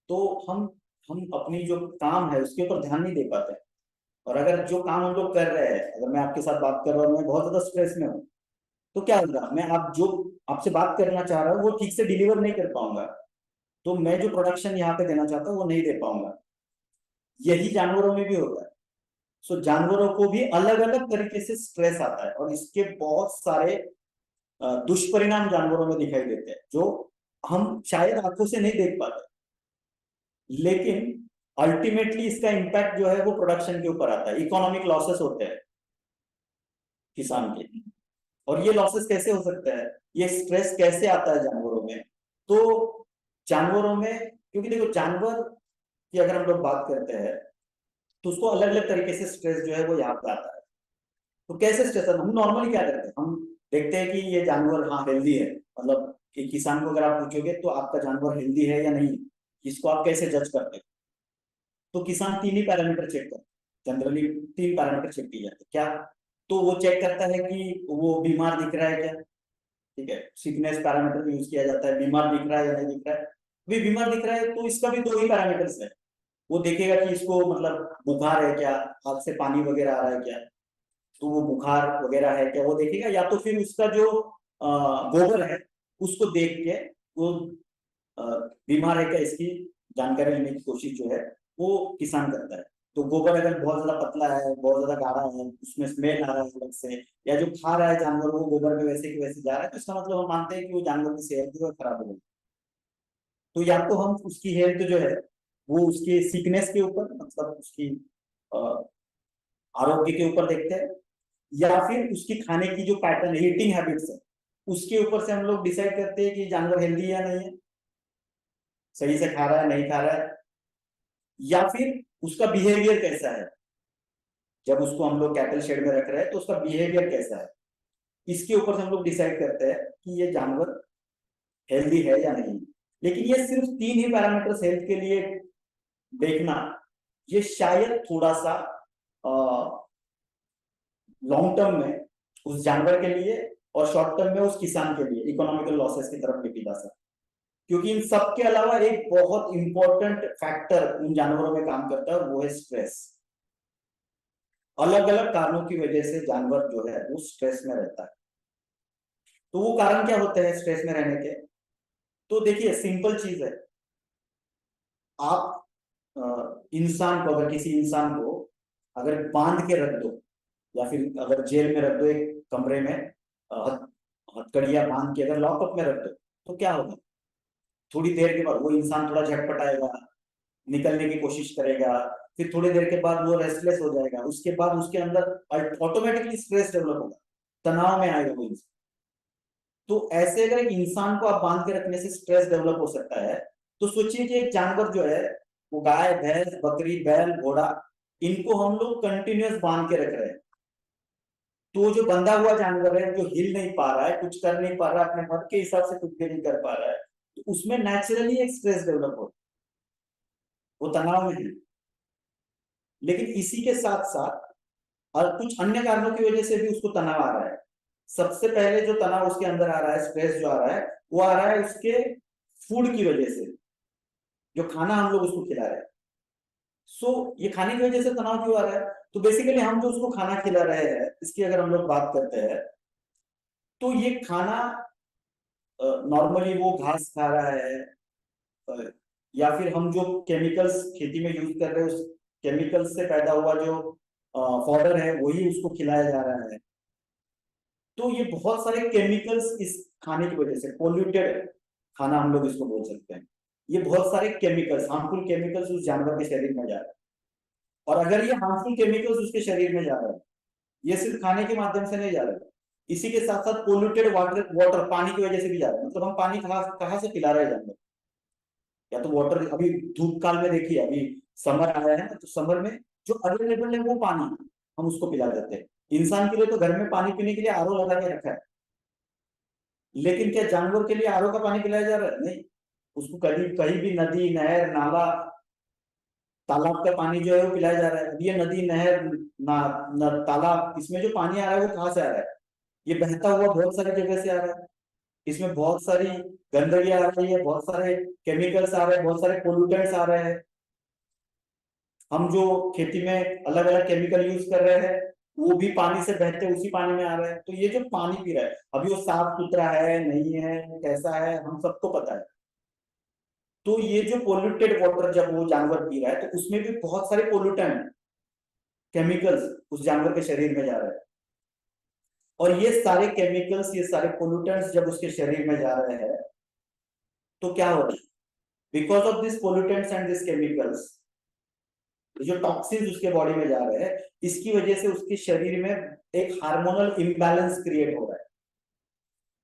तो हम अपनी जो काम है उसके ऊपर ध्यान नहीं दे पाते। और अगर जो काम हम लोग कर रहे हैं, अगर मैं आपके साथ बात कर रहा हूँ मैं बहुत ज्यादा स्ट्रेस में हूँ तो क्या होगा, मैं आप जो आपसे बात करना चाह रहा हूँ वो ठीक से डिलीवर नहीं कर पाऊंगा, तो मैं जो प्रोडक्शन यहाँ पे देना चाहता हूँ वो नहीं दे पाऊंगा। यही जानवरों में भी होता है। सो जानवरों को भी अलग अलग तरीके से स्ट्रेस आता है और इसके बहुत सारे दुष्परिणाम जानवरों में दिखाई देते हैं जो हम शायद आंखों से नहीं देख पाते, लेकिन अल्टीमेटली इसका इम्पैक्ट जो है वो प्रोडक्शन के ऊपर आता है। इकोनॉमिक लॉसेस होते हैं किसान के। और ये लॉसेस कैसे हो सकता है, ये स्ट्रेस कैसे आता है जानवरों में, तो जानवरों में, क्योंकि देखो जानवर की अगर हम लोग बात करते हैं तो उसको अलग अलग तरीके से स्ट्रेस जो है वो यहाँ पे आता है। तो कैसे स्ट्रेस आता है, हम नॉर्मली क्या करते हैं, हम देखते हैं कि ये जानवर हाँ हेल्दी है, मतलब कि किसान को अगर आप पूछोगे तो आपका जानवर हेल्दी है या नहीं, इसको आप कैसे जज करते हैं। तो किसान 3 ही पैरामीटर चेक करता है, जनरली 3 पैरामीटर चेक किए जाते हैं क्या। तो वो चेक करता है कि वो बीमार दिख रहा है क्या, ठीक है, सिकनेस पैरामीटर यूज किया जाता है, बीमार दिख रहा है या नहीं दिख रहा है। भी बीमार दिख रहा है तो इसका भी 2 ही पैरामीटर्स है, वो देखेगा कि इसको मतलब बुखार है क्या, हाथ से पानी वगैरह आ रहा है क्या, तो वो बुखार वगैरह है क्या वो देखेगा, या तो फिर उसका जो गोबर है उसको देख के वो बीमार है क्या इसकी जानकारी लेने की कोशिश जो है वो किसान करता है। तो गोबर अगर बहुत ज्यादा पतला है, बहुत ज्यादा गाढ़ा है, उसमें स्मेल आ रहा है अलग से, या जो खा रहा है जानवर वो गोबर में वैसे की वैसे जा रहा है, तो इसका मतलब हम मानते हैं कि वो जानवर की सेहत जो है खराब हो गई। तो या तो हम उसकी हेल्थ जो है वो उसके सीकनेस के ऊपर, मतलब उसकी आरोग्य के ऊपर देखते हैं, या फिर उसकी खाने की जो पैटर्न है, ईटिंग हैबिट्स है, उसके ऊपर से हम लोग डिसाइड करते हैं कि जानवर हेल्दी है या नहीं है, सही से खा रहा है नहीं खा रहा है, या फिर उसका बिहेवियर कैसा है। जब उसको हम लोग कैटल शेड में रख रहे हैं तो उसका बिहेवियर कैसा है, इसके ऊपर से हम लोग डिसाइड करते हैं कि ये जानवर हेल्दी है या नहीं। लेकिन ये सिर्फ 3 ही पैरामीटर्स हेल्थ के लिए देखना, ये शायद थोड़ा सा लॉन्ग टर्म में उस जानवर के लिए और शॉर्ट टर्म में उस किसान के लिए इकोनॉमिकल लॉसेस की तरफ लेके जा सकते, क्योंकि इन सब के अलावा एक बहुत इंपॉर्टेंट फैक्टर उन जानवरों में काम करता है और वो है स्ट्रेस। अलग अलग कारणों की वजह से जानवर जो है वो स्ट्रेस में रहता है। तो वो कारण क्या होते हैं स्ट्रेस में रहने के, तो देखिए सिंपल चीज है, आप इंसान को, अगर किसी इंसान को अगर बांध के रख दो या फिर अगर जेल में रख दो, एक कमरे में हथकड़ियां बांध के अगर लॉकअप में रख दो, तो क्या होगा, थोड़ी देर के बाद वो इंसान थोड़ा झटपटाएगा, निकलने की कोशिश करेगा, फिर थोड़ी देर के बाद वो रेस्टलेस हो जाएगा, उसके बाद उसके अंदर ऑटोमेटिकली स्ट्रेस डेवलप होगा, तनाव में आएगा वो इंसान। तो ऐसे अगर एक इंसान को आप बांध के रखने से स्ट्रेस डेवलप हो सकता है, तो सोचिए कि एक जानवर जो है, वो गाय, भैंस, बकरी, बैल, घोड़ा, इनको हम लोग कंटिन्यूअस बांध के रख रहे हैं। तो जो बंधा हुआ जानवर है, जो हिल नहीं पा रहा है, कुछ कर नहीं पा रहा है, अपने मन के हिसाब से कुछ भी नहीं कर पा रहा है, तो उसमें नेचुरली एक स्ट्रेस डेवलप हो, वो तनाव में है। लेकिन इसी के साथ साथ और कुछ अन्य कारणों की वजह से भी उसको तनाव आ रहा है। सबसे पहले जो तनाव उसके अंदर आ रहा है, स्ट्रेस जो आ रहा है, वो आ रहा है उसके फूड की वजह से, जो खाना हम लोग उसको खिला रहे हैं। ये खाने की वजह से तनाव क्यों आ रहा है? तो बेसिकली हम जो उसको खाना खिला रहे हैं, इसकी अगर हम लोग बात करते हैं, तो ये खाना नॉर्मली वो घास खा रहा है, अ, या फिर हम जो केमिकल्स खेती में यूज कर रहे हैं, उस केमिकल्स से पैदा हुआ जो फॉडर है, वही उसको खिलाया जा रहा है। तो ये बहुत सारे केमिकल्स इस खाने की वजह से, पोल्यूटेड खाना हम लोग इसको बोल सकते हैं, ये बहुत सारे केमिकल्स, हार्मफुल केमिकल्स उस जानवर के शरीर में जा रहे हैं। और अगर ये हार्मफुल केमिकल्स उसके शरीर में जा रहे हैं, ये सिर्फ खाने के माध्यम से नहीं जा रहे, इसी के साथ साथ पोल्यूटेड वाटर पानी की वजह से भी जा रहे हैं। मतलब हम पानी कहाँ कहाँ से पिला रहे हैं जानवर? या तो वाटर, अभी धूप काल में देखिए, अभी समर आया है ना, तो समर में जो अवेलेबल है वो पानी हम उसको पिला देते हैं। इंसान के लिए तो घर में पानी पीने के लिए आरओ लगा के रखा है, लेकिन क्या जानवर के लिए आरओ का पानी पिलाया जा रहा है? नहीं। उसको कहीं कहीं भी नदी, नहर, नाला, तालाब का पानी जो है वो पिलाया जा रहा है। अब ये नदी, नहर, तालाब, इसमें जो पानी आ रहा है वो कहाँ से आ रहा है? ये बहता हुआ बहुत सारी जगह से आ रहा है। इसमें बहुत सारी गंदगी आ रही है, बहुत सारे केमिकल्स आ रहे हैं, बहुत सारे पोल्यूटेंट्स आ रहे हैं। हम जो खेती में अलग अलग केमिकल यूज कर रहे हैं, वो भी पानी से बहते उसी पानी में आ रहा है। तो ये जो पानी पी रहा है, अभी वो साफ सुथरा है नहीं है, कैसा है, हम सबको पता है। तो ये जो पोल्यूटेड वाटर जब वो जानवर पी रहा है, तो उसमें भी बहुत सारे पोल्यूटेंट केमिकल्स उस जानवर के शरीर में जा रहे हैं। और ये सारे केमिकल्स, ये सारे पोल्यूटेंट्स जब उसके शरीर में जा रहे हैं, तो क्या हो रहा है? Because of this pollutants and this chemicals, जो टॉक्सिन्स उसके बॉडी में जा रहे हैं, इसकी वजह से उसके शरीर में एक हार्मोनल इम्बैलेंस क्रिएट हो रहा है।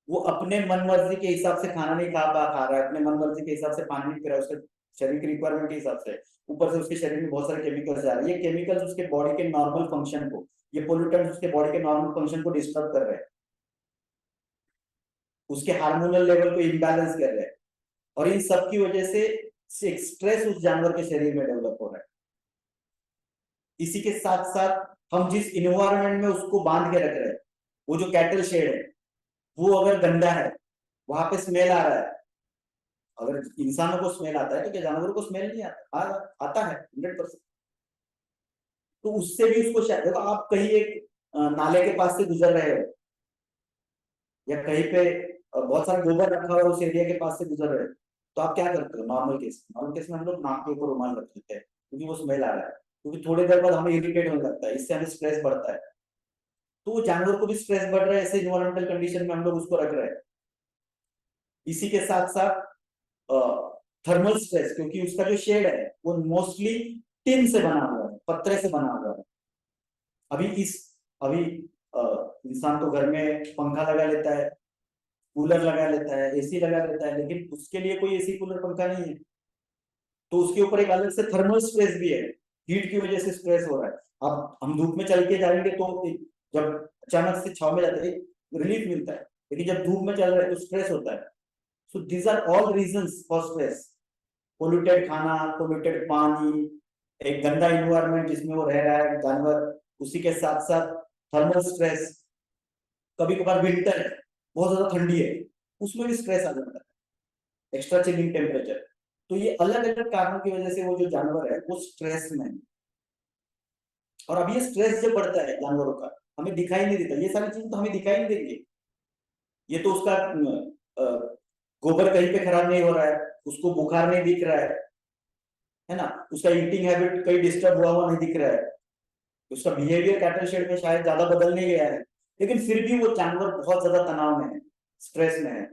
वो अपने मन मर्जी के हिसाब से खाना नहीं खा रहा है, अपने मन मर्जी के हिसाब से पानी नहीं पी रहा है, उसके शरीर की रिक्वायरमेंट के हिसाब से। ऊपर से उसके शरीर में बहुत सारे केमिकल्स आ रहे हैं। ये केमिकल्स उसके बॉडी के नॉर्मल फंक्शन को, ये पोल्यूटेंट्स उसके बॉडी के नॉर्मल फंक्शन को डिस्टर्ब कर रहे हैं, उसके हार्मोनल लेवल को इम्बैलेंस कर रहे हैं। और इन सब की वजह से एक स्ट्रेस उस जानवर के शरीर में डेवलप हो रहा है। इसी के साथ साथ हम जिस इन्वायरमेंट में उसको बांध के रख रहे हैं, वो जो कैटल शेड है, वो अगर गंदा है, वहां पे स्मेल आ रहा है। अगर इंसानों को स्मेल आता है, तो क्या जानवरों को स्मेल नहीं आता? आता है 100%। तो उससे भी उसको शायद, देखो आप कहीं एक नाले के पास से गुजर रहे हो, या कहीं पे बहुत सारा गोबर रखा हुआ है, उस एरिया के पास से गुजर रहे हो, तो आप क्या करते हो? नॉर्मल केस में हम लोग नाक के ऊपर रुमाल रख लेते हैं, क्योंकि वो स्मेल आ रहा है, क्योंकि थोड़ी देर बाद हमें इरिटेट होने लगता है, इससे हमें स्ट्रेस बढ़ता है। तो वो जानवर को भी स्ट्रेस बढ़ रहा है, ऐसे इन्वायरमेंटल कंडीशन में हम लोग उसको रख रहे हैं। इसी के साथ साथ थर्मल स्ट्रेस, क्योंकि उसका जो शेड है वो मोस्टली टिन से बना हुआ है, पत्रे से बना हुआ है। अभी इंसान तो घर में पंखा लगा लेता है, कूलर लगा लेता है, एसी लगा लेता है, लेकिन उसके लिए कोई एसी कूलर पंखा नहीं है। तो उसके ऊपर एक अलग से थर्मल स्ट्रेस भी है, हीट की वजह से स्ट्रेस हो रहा है। अब हम धूप में चल के जाएंगे, तो जब अचानक से छाव में जाते हैं, रिलीफ मिलता है, लेकिन जब धूप में चल रहे हैं तो स्ट्रेस होता है। So these are all reasons for stress. Polluted खाना, पोल्यूटेड पानी, एक गंदा इन्वायरमेंट जिसमें वो रह रहा है जानवर, उसी के साथ साथ थर्मल स्ट्रेस, कभी कभार विंटर है, बहुत ज्यादा ठंडी है, उसमें भी स्ट्रेस आ जाता है, एक्स्ट्रा चिलिंग टेम्परेचर। तो ये अलग अलग कारणों की वजह से वो जो जानवर है वो स्ट्रेस में है। और अब ये स्ट्रेस जब बढ़ता है जानवरों का, हमें दिखाई नहीं देता, ये सारी चीजें तो हमें दिखाई नहीं देंगी। ये तो उसका गोबर कहीं पे खराब नहीं हो रहा है, उसको बुखार नहीं दिख रहा है ना, उसका ईटिंग हैबिट कहीं डिस्टर्ब हुआ नहीं दिख रहा है, उसका बिहेवियर कैटल शेड में शायद ज्यादा बदल नहीं गया है, लेकिन फिर भी वो जानवर बहुत ज्यादा तनाव में है, स्ट्रेस में है।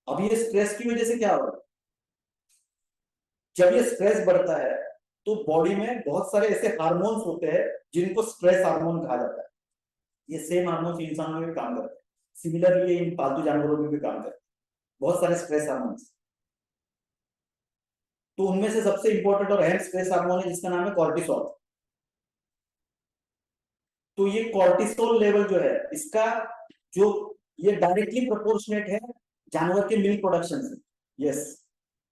अब ये स्ट्रेस की वजह से क्या हो रहा है? जब ये स्ट्रेस बढ़ता है, तो बॉडी में बहुत सारे ऐसे हार्मोन्स होते हैं जिनको स्ट्रेस हार्मोन कहा जाता है। ये सेम हार्मोन्स इंसानों में भी काम करते हैं, सिमिलरली इन पालतू जानवरों में भी काम करते हैं, बहुत सारे स्ट्रेस हार्मोन्स। तो उनमें से सबसे इंपॉर्टेंट और अहम स्ट्रेस हार्मोन है जिसका नाम है कॉर्टिसोल। तो ये कॉर्टिसोल लेवल जो है इसका जो ये डायरेक्टली प्रोपोर्शनेट है जानवर के मिल्क प्रोडक्शन से। यस,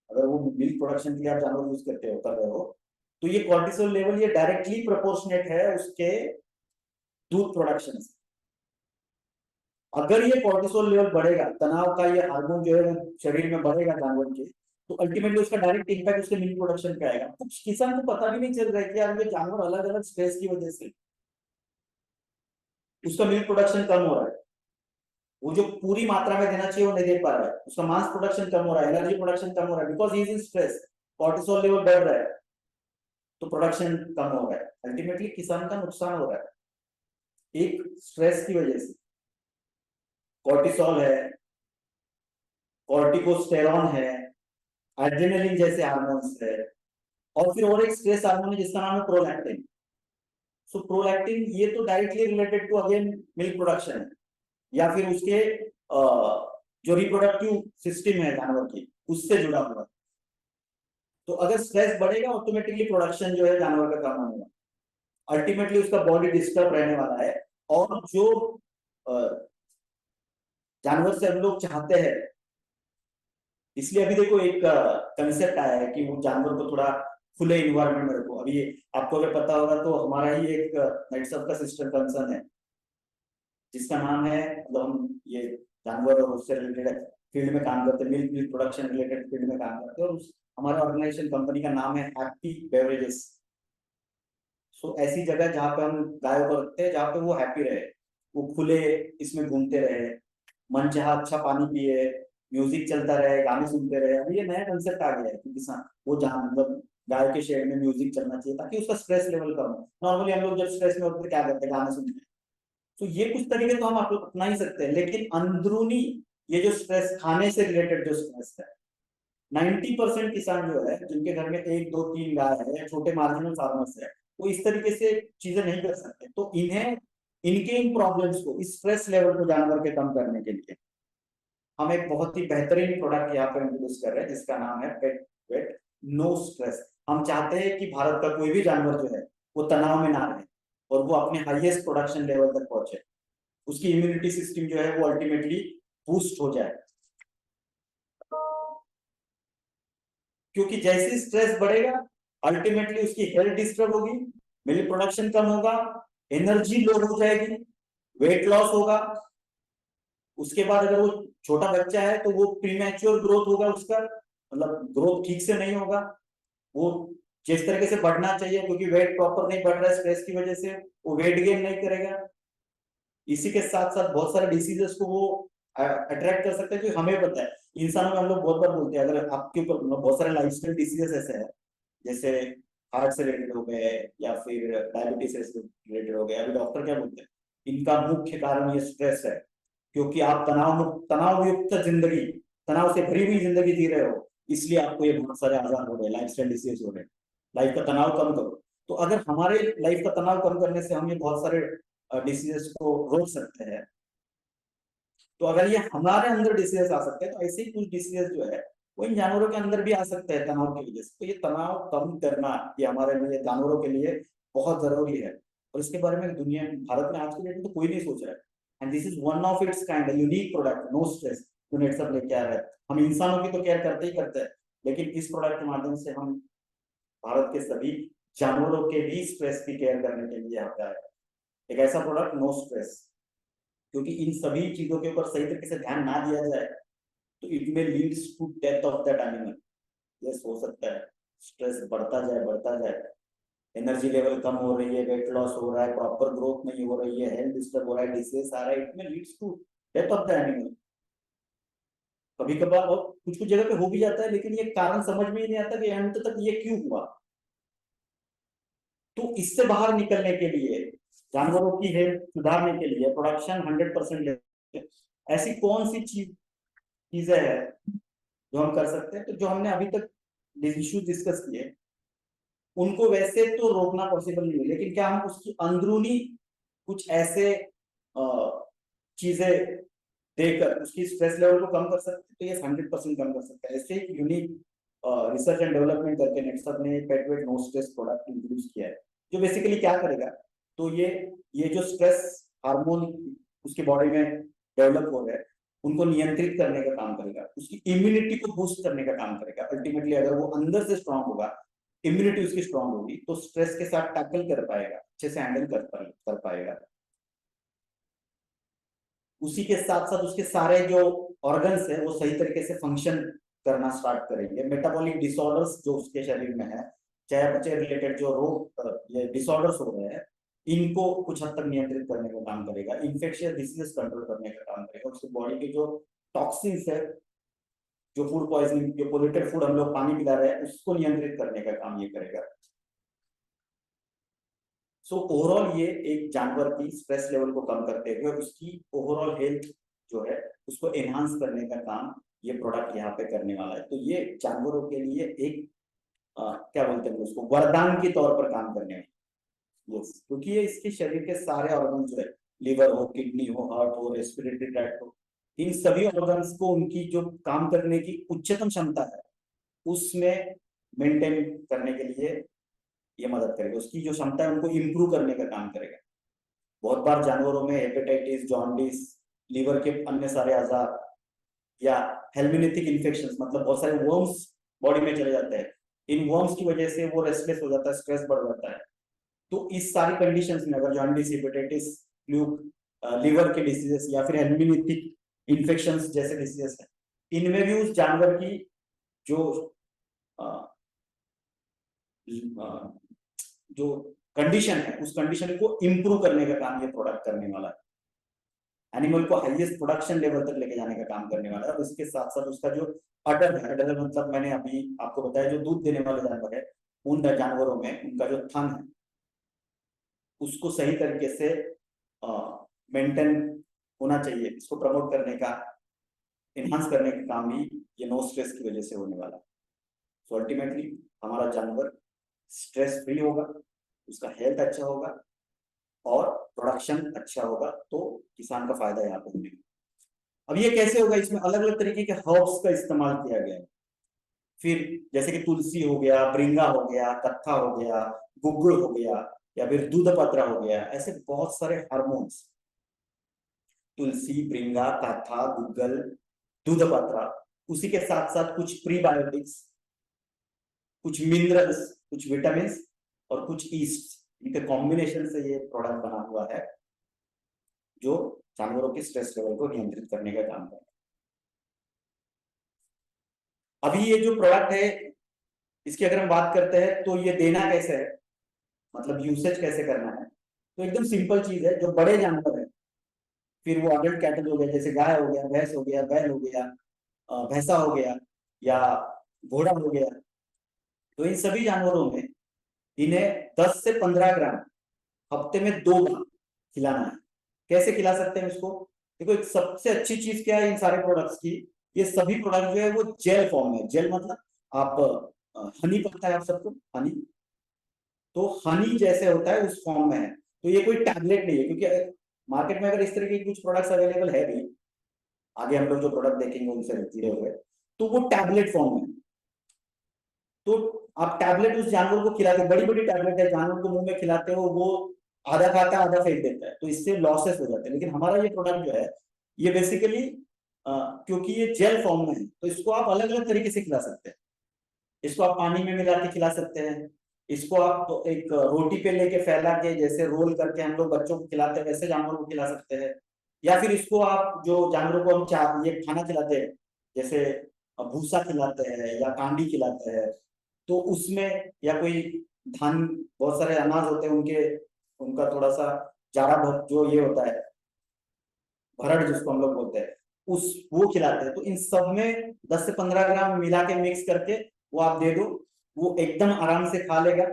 अगर वो मिल्क प्रोडक्शन के लिए आप जानवर यूज करते हो कर रहे हो तो ये कॉर्टिसोल लेवल ये डायरेक्टली प्रोपोर्शनेट है उसके दूध प्रोडक्शन से। अगर ये कॉर्टिसोल लेवल बढ़ेगा, तनाव का ये हार्मोन जो है शरीर में बढ़ेगा जानवर के, तो अल्टीमेटली उसका डायरेक्ट इंपैक्ट उसके मिल्क प्रोडक्शन पे आएगा। कुछ किसान को पता भी नहीं चल रहा है कि यार ये जानवर अलग अलग स्ट्रेस की वजह से उसका मिल्क प्रोडक्शन कम हो रहा है, वो जो पूरी मात्रा में देना चाहिए वो नहीं दे पा रहा है, उसका मांस प्रोडक्शन कम हो रहा है, एनर्जी प्रोडक्शन कम हो रहा है, because he is in stress. Cortisol level बढ़ रहा है तो प्रोडक्शन कम हो रहा है, अल्टीमेटली किसान का नुकसान हो रहा है एक स्ट्रेस की वजह से। कॉर्टिसोल है, कॉर्टिकोस्टेरॉन है, एड्रेनलिन जैसे हार्मोन्स है, और फिर और एक स्ट्रेस हार्मोन है जिसका नाम है प्रोलैक्टिन। सो प्रोलैक्टिन ये तो directly related to again milk production है या फिर उसके जो रिप्रोडक्टिव सिस्टम है जानवर की उससे जुड़ा हुआ है। तो अगर स्ट्रेस बढ़ेगा ऑटोमेटिकली प्रोडक्शन जो है जानवर का कम होगा, अल्टीमेटली उसका बॉडी डिस्टर्ब रहने वाला है। और जो जानवर से हम लोग चाहते हैं, इसलिए अभी देखो एक कंसेप्ट आया है कि वो जानवर को थोड़ा खुले इन्वायरमेंट में रखो। अभी आपको अगर पता होगा तो हमारा ही एक नेटसप का सिस्टम कंसर्न है जिसका नाम है, मतलब हम ये जानवर और उससे रिलेटेड फील्ड में काम करते हैं, milk milk production related field में काम करते हैं, और हमारा ऑर्गेनाइजेशन कंपनी का नाम है हैप्पी बेवरेजेस। सो ऐसी जगह जहाँ पे हम गायों को रखते हैं जहाँ पे वो हैप्पी रहे, वो खुले इसमें घूमते रहे, मन चाहा अच्छा पानी पिए, म्यूजिक चलता रहे, गाने सुनते रहे। अभी ये नया कंसेप्ट आ गया है कि किसान वो जहाँ मतलब गाय के शेड में म्यूजिक चलना चाहिए ताकि उसका स्ट्रेस लेवल कम हो। नॉर्मली हम लोग जब स्ट्रेस में होते हैं क्या करते हैं, गाने सुनते हैं। तो ये कुछ तरीके तो हम आप अपना ही सकते हैं, लेकिन अंदरूनी ये जो स्ट्रेस खाने से रिलेटेड जो स्ट्रेस है, 90% किसान जो है जिनके घर में 1 2 3 गाय है या छोटे मार्जिनल फार्मर्स है, वो इस तरीके से चीजें नहीं कर सकते। तो इन्हें इनके इन प्रॉब्लम्स को, इस स्ट्रेस लेवल को जानवर के कम करने के लिए हम एक बहुत ही बेहतरीन प्रोडक्ट यहाँ पे इंट्रोड्यूस कर रहे हैं जिसका नाम है पेट वेट नो स्ट्रेस। हम चाहते हैं कि भारत का कोई भी जानवर जो है वो तनाव में ना रहे और वो अपने हाईएस्ट प्रोडक्शन लेवल तक पहुंचे, उसकी इम्यूनिटी सिस्टम जो है वो अल्टीमेटली बूस्ट हो जाए। क्योंकि जैसे स्ट्रेस बढ़ेगा अल्टीमेटली उसकी हेल्थ डिस्टर्ब होगी, मिल्क प्रोडक्शन कम होगा, एनर्जी लो हो जाएगी, वेट लॉस होगा। उसके बाद अगर वो छोटा बच्चा है तो वो प्रीमैच्योर ग्रोथ होगा, उसका मतलब ग्रोथ ठीक से नहीं होगा, वो जिस तरीके से बढ़ना चाहिए क्योंकि वेट प्रॉपर नहीं बढ़ रहा है स्ट्रेस की वजह से, वो वेट गेन नहीं करेगा। इसी के साथ साथ बहुत सारे डिसीजेस को वो अट्रैक्ट कर सकते हैं जो हमें पता है। इंसानों में हम लोग बहुत बार बोलते हैं, अगर आपके ऊपर बहुत सारे लाइफस्टाइल डिसीजेस ऐसे हैं जैसे हार्ट से रिलेटेड हो गए या फिर डायबिटीज से रिलेटेड हो गए, अभी डॉक्टर क्या बोलते हैं, इनका मुख्य कारण ये स्ट्रेस है। क्योंकि आप तनाव युक्त जिंदगी, तनाव से भरी हुई जिंदगी जी रहे हो, इसलिए आपको ये बहुत सारे आजार हो रहे हैं, लाइफस्टाइल डिसीज हो रहे हैं। लाइफ का तनाव कम करो। तो अगर हमारे लाइफ का तनाव कम करने से हम ये बहुत सारे डिसीजेस को रोक सकते हैं, तो अगर ये हमारे अंदर डिसीजेस आ सकते हैं तो ऐसे ही कुछ डिसीजेस जो है वो इन जानवरों के अंदर भी आ सकते हैं तनाव की वजह से। तो ये तनाव कम करना ये हमारे लिए जानवरों के लिए बहुत जरूरी है, और इसके बारे में दुनिया भारत में आज के डेट में तो कोई नहीं सोच रहा है। And this is one of its kind unique product no stress जो नेटसप लेके आ रहा है। हम इंसानों की तो केयर करते ही करते हैं, लेकिन इस प्रोडक्ट के माध्यम से हम भारत के सभी जानवरों के भी स्ट्रेस की केयर करने के लिए आता है एक ऐसा प्रोडक्ट नो स्ट्रेस। क्योंकि इन सभी चीजों के ऊपर सही तरीके से ध्यान ना दिया जाए तो इट में leads to death of that animal. Yes, हो सकता है स्ट्रेस बढ़ता जाए, एनर्जी लेवल कम हो रही है, वेट लॉस हो रहा है, प्रॉपर ग्रोथ नहीं हो रही है, हेल्थ डिस्टर्ब हो रहा है, डिसीज आ रहा है, इट में leads to death of the animal. कभी कभार और कुछ कुछ जगह पे हो भी जाता है, लेकिन ये कारण समझ में ही नहीं आता कि अंत तक ये क्यों हुआ। तो इससे बाहर निकलने के लिए, जानवरों की हेल्थ सुधारने के लिए, प्रोडक्शन 100% ऐसी कौन सी चीजें हैं जो हम कर सकते हैं, तो जो हमने अभी तक इश्यू डिस्कस किए उनको वैसे तो रोकना पॉसिबल नहीं है, लेकिन क्या हम उसकी अंदरूनी कुछ ऐसे चीजें देकर उसकी स्ट्रेस लेवल को कम कर सकते हैं, तो ये 100% कम कर सकता है। ऐसे एक यूनिक रिसर्च एंड डेवलपमेंट करके नेक्सट ने पेटवेट नो स्ट्रेस प्रोडक्ट इंट्रोड्यूस किया है, जो बेसिकली क्या करेगा, तो ये जो स्ट्रेस हार्मोन उसकी बॉडी में डेवलप हो रहे हैं उनको नियंत्रित करने का काम करेगा, उसकी इम्यूनिटी को बूस्ट करने का काम करेगा। अल्टीमेटली अगर वो अंदर से स्ट्रांग होगा, इम्यूनिटी उसकी स्ट्रांग होगी, तो स्ट्रेस के साथ टैकल कर पाएगा, अच्छे से हैंडल कर पाएगा। उसी के साथ साथ उसके सारे जो ऑर्गन्स है वो सही तरीके से फंक्शन करना स्टार्ट करेंगे। मेटाबॉलिक डिसऑर्डर्स जो उसके शरीर में है, चयापचय रिलेटेड जो रोग ये डिसऑर्डर्स हो रहे हैं, इनको कुछ हद तक नियंत्रित करने का काम करेगा। इन्फेक्शियस डिसीजेस कंट्रोल करने का काम करेगा। उसकी बॉडी के जो टॉक्सिन्स है, जो फूड पॉइजनिंग, जो पोल्यूटेड फूड हम लोग पानी पिला रहे हैं, उसको नियंत्रित करने का काम ये करेगा। सो ओवरऑल ये एक जानवर की स्ट्रेस लेवल को कम करते हुए उसकी ओवरऑल हेल्थ जो है उसको एनहांस करने का काम ये प्रोडक्ट यहाँ पे करने वाला है। तो ये जानवरों के लिए एक क्या बोलते हैं उसको, वरदान के तौर पर काम करने वाला, क्योंकि ये इसके शरीर के सारे ऑर्गन जो है, लिवर हो, किडनी हो, हार्ट हो, रेस्पिरेटरी ट्रैक्ट हो, इन सभी ऑर्गन्स को उनकी जो काम करने की उच्चतम क्षमता है उसमें मेंटेन करने के लिए ये मदद करेगा। उसकी जो क्षमता है उनको इम्प्रूव करने का काम करेगा। बहुत बार जानवरों में हेपेटाइटिस, जॉन्डिस, लीवर के अन्य सारे आजार या हेल्मिनेथिक इन्फेक्शंस, मतलब बहुत सारे वर्म्स बॉडी में चले जाते हैं, इन वर्म्स की वजह से वो रेस्टलेस हो जाता है, स्ट्रेस बढ़ जाता है। तो इस सारी कंडीशंस में अगर जॉन्डिस, हेपेटाइटिस, फ्लूक, लीवर के डिसीजेस या फिर हेल्मिनेथिक इन्फेक्शंस जैसे डिसीजेस है, इनमें भी उस जानवर की जो जो कंडीशन है उस कंडीशन को इंप्रूव करने का काम ये प्रोडक्ट करने वाला है। एनिमल को हाईएस्ट प्रोडक्शन लेवल तक लेके जाने का काम करने वाला है। और इसके साथ साथ उसका जो अडर है, अडर मतलब मैंने अभी आपको बताया जो दूध देने वाले जानवर है, उन जानवरों में उनका जो थन है उसको सही तरीके से मेंटेन होना चाहिए, इसको प्रमोट करने का, एनहांस करने का काम भी ये नो स्ट्रेस की वजह से होने वाला है। सो अल्टीमेटली हमारा जानवर स्ट्रेस फ्री होगा, उसका हेल्थ अच्छा होगा और प्रोडक्शन अच्छा होगा, तो किसान का फायदा यहाँ पे मिलेगा। अब ये कैसे होगा, इसमें अलग अलग तरीके के हर्ब्स का इस्तेमाल किया गया है। फिर जैसे कि तुलसी हो गया, ब्रिंगा हो गया, कत्था हो गया, गुग्गुल हो गया, या फिर दूध पत्रा हो गया, ऐसे बहुत सारे हार्मोन्स, तुलसी, ब्रिंगा, कत्था, गुग्गल, दूध पत्रा, उसी के साथ साथ कुछ प्रीबायोटिक्स, कुछ मिनरल्स, कुछ विटामिन और कुछ ईस्ट, इनके कॉम्बिनेशन से ये प्रोडक्ट बना हुआ है जो जानवरों के स्ट्रेस लेवल को नियंत्रित करने का काम करता है। अभी ये जो प्रोडक्ट है इसकी अगर हम बात करते हैं तो ये देना कैसे है, मतलब यूसेज कैसे करना है, तो एकदम सिंपल चीज है। जो बड़े जानवर है, फिर वो अडल्ट कैटल हो गया, जैसे गाय हो गया, भैंस हो गया, बैल हो गया, भैंसा हो गया या घोड़ा हो गया, तो इन सभी जानवरों में इन्हें 10 से 15 ग्राम हफ्ते में 2 बार खिलाना है। कैसे खिला सकते हैं इसको, देखो एक सबसे अच्छी चीज क्या है इन सारे प्रोडक्ट्स की, ये सभी प्रोडक्ट जो है वो जेल फॉर्म में, जेल मतलब आप हनी पता है आप सबको, हनी, तो हनी जैसे होता है उस फॉर्म में है। तो ये कोई टैबलेट नहीं है, क्योंकि मार्केट में अगर इस तरीके के कुछ प्रोडक्ट्स अवेलेबल है भी, आगे हम लोग जो प्रोडक्ट देखेंगे उनसे जुड़े हुए, तो वो टैबलेट फॉर्म में। तो आप टैबलेट उस जानवर को खिलाते, बड़ी बड़ी टैबलेट है, जानवर को मुंह में खिलाते हो, वो आधा खाता है आधा फेंक देता है, तो इससे लॉसेस हो जाते हैं। लेकिन हमारा ये प्रोडक्ट जो है ये बेसिकली क्योंकि ये जेल फॉर्म में है, तो इसको आप अलग अलग तरीके से खिला सकते हैं। इसको आप पानी में मिला के खिला सकते हैं, इसको आप तो एक रोटी पे लेके फैला के जैसे रोल करके हम लोग बच्चों को खिलाते हैं वैसे जानवरों को खिला सकते हैं, या फिर इसको आप जो जानवरों को हम ये खाना खिलाते हैं जैसे भूसा खिलाते हैं या कांडी खिलाते हैं, तो उसमें या कोई धान, बहुत सारे अनाज होते हैं उनके, उनका थोड़ा सा जाड़ा जो ये होता है भरड़ जिसको हम लोग बोलते हैं, उस वो खिलाते हैं। तो इन सब में 10 से 15 ग्राम मिला के मिक्स करके वो आप दे दो, वो एकदम आराम से खा लेगा,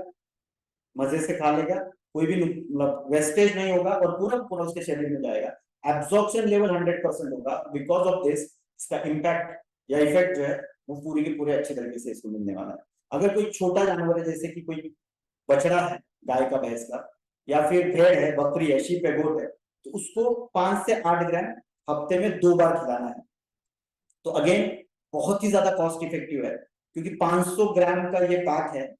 मजे से खा लेगा, कोई भी मतलब वेस्टेज नहीं होगा और पूरा पूरा उसके शरीर में जाएगा। एब्जॉर्प्शन लेवल 100% होगा। बिकॉज ऑफ दिस इसका इम्पैक्ट या इफेक्ट जो है वो पूरी के पूरे अच्छे तरीके से इसको मिलने वाला है। अगर कोई छोटा जानवर है जैसे कि कोई बछड़ा है गाय का, भैंस का, या फिर भेड़ है, बकरी है, शीप है, गोट है, तो उसको 5 से 8 ग्राम हफ्ते में 2 बार खिलाना है। तो अगेन बहुत ही ज्यादा कॉस्ट इफेक्टिव है, क्योंकि 500 ग्राम का ये पैक है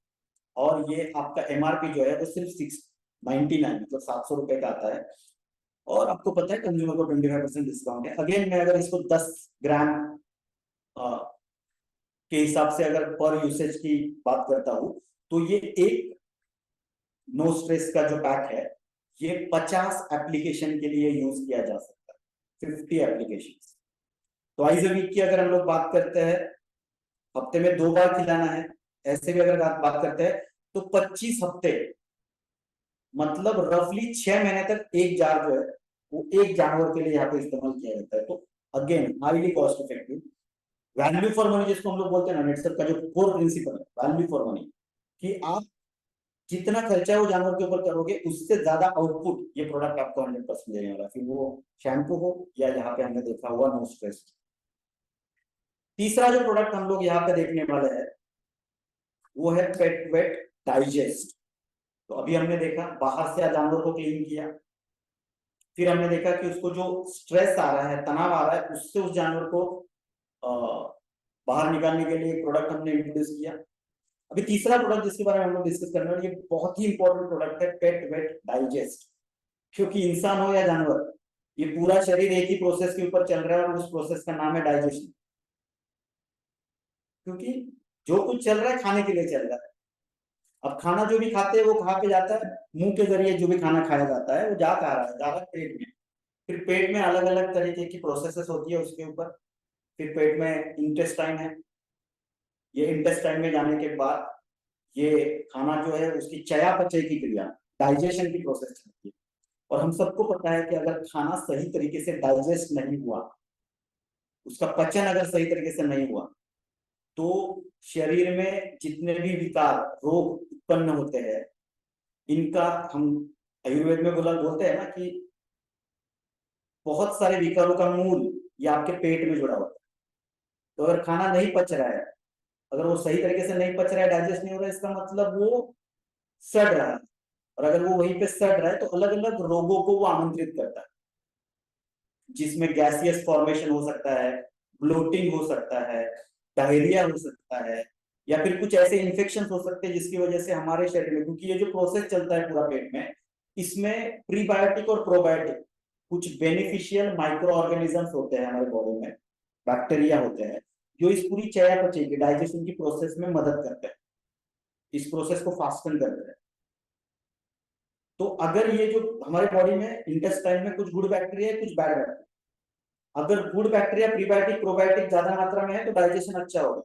और ये आपका एमआरपी जो है वो सिर्फ 699 मतलब 700 रुपए का आता है। और आपको पता है कंज्यूमर को 25% डिस्काउंट है। अगेन मैं अगर इसको 10 ग्राम के हिसाब से अगर पर यूसेज की बात करता हूं, तो ये एक नो स्ट्रेस का जो पैक है ये 50 एप्लीकेशन के लिए यूज किया जा सकता है, 50 एप्लीकेशन। ट्वाइस अ वीक की अगर हम लोग बात करते हैं, हफ्ते में 2 बार खिलाना है, ऐसे भी अगर बात करते हैं तो 25 हफ्ते, मतलब रफली 6 महीने तक एक जार जो है वो एक जानवर के लिए यहाँ पे इस्तेमाल किया जाता है। तो again highly cost effective, value for money जिसको हम लोग बोलते हैं ना, नेटसर का जो कोर प्रिंसिपल है वैल्यू फॉर मनी, कि आप जितना खर्चा वो जानवर के ऊपर करोगे उससे ज्यादा आउटपुट ये प्रोडक्ट आपको 100% देने वाला है, फिर वो शैम्पू हो या यहाँ पे हमने देखा हुआ नो स्ट्रेस। तीसरा जो प्रोडक्ट हम लोग यहाँ पे देखने वाले हैं वो है पेट वेट डाइजेस्ट। तो अभी हमने देखा बाहर से जानवर को क्लीन किया, फिर हमने देखा कि उसको जो स्ट्रेस आ रहा है, तनाव आ रहा है, उससे उस जानवर को बाहर निकालने के लिए एक प्रोडक्ट हमने इंट्रोड्यूस किया। अभी तीसरा प्रोडक्ट जिसके बारे में हम लोग डिस्कस करने वाले, ये बहुत ही इंपॉर्टेंट प्रोडक्ट है, पेट वेट डाइजेस्ट। क्योंकि इंसान हो या जानवर, ये पूरा शरीर एक ही प्रोसेस के ऊपर चल रहा है और उस प्रोसेस का नाम है डाइजेशन। क्योंकि जो कुछ चल रहा है खाने के लिए चल रहा है। अब खाना जो भी खाते हैं वो कहाँ पे जाता है, मुंह के जरिए जो भी खाना खाया जाता है वो जा कहाँ रहा है, जा रहा है पेट में। फिर पेट में अलग अलग तरीके की प्रोसेसेस होती है उसके ऊपर। फिर पेट में इंटेस्टाइन है, ये इंटेस्टाइन में जाने के बाद ये खाना जो है उसकी चयापचय की क्रिया, डाइजेशन की प्रोसेस चलती है। और हम सबको पता है कि अगर खाना सही तरीके से डाइजेस्ट नहीं हुआ, उसका पचन अगर सही तरीके से नहीं हुआ, तो शरीर में जितने भी विकार रोग उत्पन्न होते हैं, इनका हम आयुर्वेद में बोलते हैं ना कि बहुत सारे विकारों का मूल ये आपके पेट में जुड़ा होता है। तो अगर खाना नहीं पच रहा है, अगर वो सही तरीके से नहीं पच रहा है, डाइजेस्ट नहीं हो रहा है, इसका मतलब वो सड़ रहा है। और अगर वो वहीं पे सड़ रहा है तो अलग अलग रोगों को वो आमंत्रित करता है, जिसमें गैसियस फॉर्मेशन हो सकता है, ब्लोटिंग हो सकता है, डायरिया हो सकता है, या फिर कुछ ऐसे इन्फेक्शन हो सकते हैं जिसकी वजह से हमारे शरीर में, क्योंकि ये जो प्रोसेस चलता है पूरा पेट में, इसमें प्रीबायोटिक और प्रोबायोटिक कुछ बेनिफिशियल माइक्रो ऑर्गेनिजम्स होते हैं हमारे बॉडी में, बैक्टीरिया होते हैं, जो इस पूरी चयापचय की डाइजेशन की प्रोसेस में मदद करते हैं, इस प्रोसेस को फास्टन करते हैं। तो अगर ये जो हमारे बॉडी में इंटेस्टाइन में कुछ गुड बैक्टीरिया है, कुछ बैड बैक्टीरिया, अगर गुड बैक्टीरिया प्रीबायोटिक प्रोबायोटिक ज्यादा मात्रा में है तो डाइजेशन अच्छा होगा।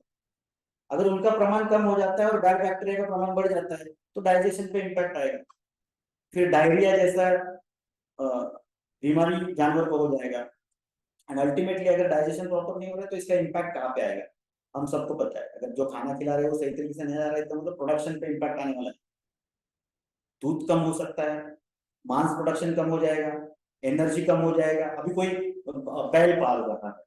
अगर उनका प्रमाण कम हो जाता है और बैड बैक्टीरिया का प्रमाण बढ़ जाता है तो डाइजेशन पे इम्पैक्ट आएगा। फिर डायरिया जैसा बीमारी जानवर को हो जाएगा। एंड अल्टीमेटली अगर डाइजेशन प्रॉपर नहीं हो रहा है तो इसका इम्पैक्ट कहाँ पे आएगा, हम सबको पता है। अगर जो खाना खिला रहे हैं वो सही तरीके से नहीं आ रहा है तो मतलब प्रोडक्शन पे इम्पैक्ट आने वाला है। दूध कम हो सकता है, मांस प्रोडक्शन कम हो जाएगा, एनर्जी कम हो जाएगा। अभी कोई बैल पाल रहा है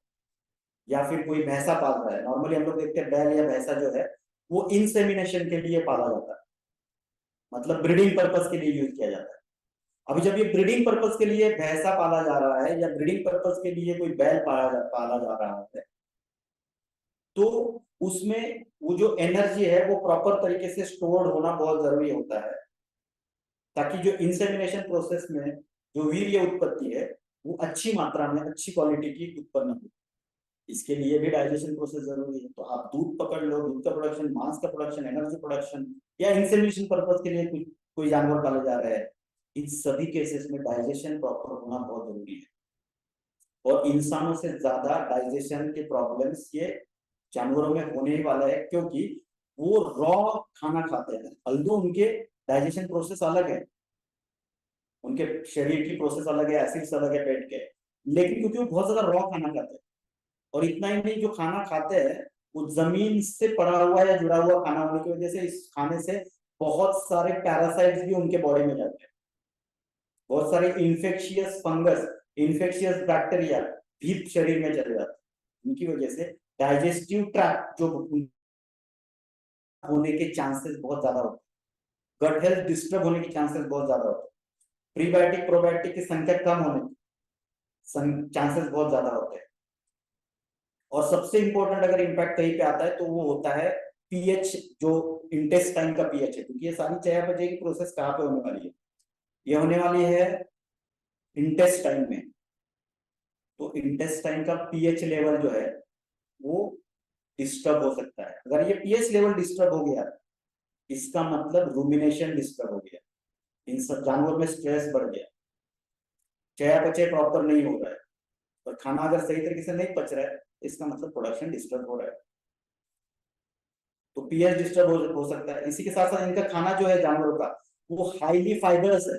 या फिर कोई भैंसा पाल रहा है, नॉर्मली हम लोग देखते हैं बैल या भैंसा जो है वो इंसेमिनेशन के लिए पाला जाता है, मतलब ब्रीडिंग पर्पस के लिए यूज किया जाता है। अभी जब ये ब्रीडिंग पर्पस के लिए भैंसा पाला जा रहा है या ब्रीडिंग पर्पस के लिए कोई बैल पाला जा रहा है, तो उसमें वो जो एनर्जी है वो प्रॉपर तरीके से स्टोर होना बहुत जरूरी होता है, ताकि जो इंसेमिनेशन प्रोसेस में जो वीर्य उत्पत्ति है वो अच्छी मात्रा में अच्छी क्वालिटी की उत्पन्न हो। इसके लिए भी डाइजेशन प्रोसेस जरूरी है। तो आप दूध पकड़ लो, दूध का प्रोडक्शन, मांस का प्रोडक्शन, एनर्जी प्रोडक्शन, या इंसेमिनेशन पर्पस के लिए कोई जानवर पाले जा रहे हैं, इन सभी केसेस में डाइजेशन प्रॉपर होना बहुत जरूरी है। और इंसानों से ज्यादा डाइजेशन के प्रॉब्लम्स ये जानवरों में होने ही वाला है, क्योंकि वो रॉ खाना खाते हैं। अल्दो उनके डाइजेशन प्रोसेस अलग है, उनके शरीर की प्रोसेस अलग है, एसिड्स अलग है पेट के, लेकिन क्योंकि वो बहुत ज्यादा रॉ खाना खाते हैं, और इतना ही नहीं, जो खाना खाते हैं वो जमीन से पड़ा हुआ या जुड़ा हुआ खाना होने की वजह से इस खाने से बहुत सारे पैरासाइट्स भी उनके बॉडी में जाते हैं, बहुत सारे इन्फेक्शियस फंगस, इन्फेक्शियस बैक्टीरिया भी शरीर में चले जाते हैं। उनकी वजह से डाइजेस्टिव ट्रैक्ट जो होने के चांसेस बहुत ज्यादा होते हैं। गट हेल्थ डिस्टर्ब होने के चांसेस बहुत ज्यादा होते हैं। प्रीबायोटिक प्रोबायोटिक की संख्या कम होने चांसेस बहुत ज्यादा होते हैं। और सबसे इंपॉर्टेंट अगर इम्पैक्ट कहीं पे आता है तो वो होता है पीएच, जो इंटेस्टाइन का पीएच है, क्योंकि ये सारी चयापचय की प्रोसेस कहाँ पे होने वाली है, ये होने वाली है इंटेस्टाइन में। तो इंटेस्टाइन का पीएच लेवल जो है वो डिस्टर्ब हो सकता है। अगर ये पीएच लेवल डिस्टर्ब हो गया, इसका मतलब रूमिनेशन डिस्टर्ब हो गया, इन सब जानवर में स्ट्रेस बढ़ गया, चयापचय प्रॉपर नहीं हो रहा है, और खाना अगर सही तरीके से नहीं पच रहा है, इसका मतलब प्रोडक्शन डिस्टर्ब हो रहा है। तो पीएच डिस्टर्ब हो सकता है। इसी के साथ साथ इनका खाना जो है जानवरों का, वो हाईली फाइबरस है।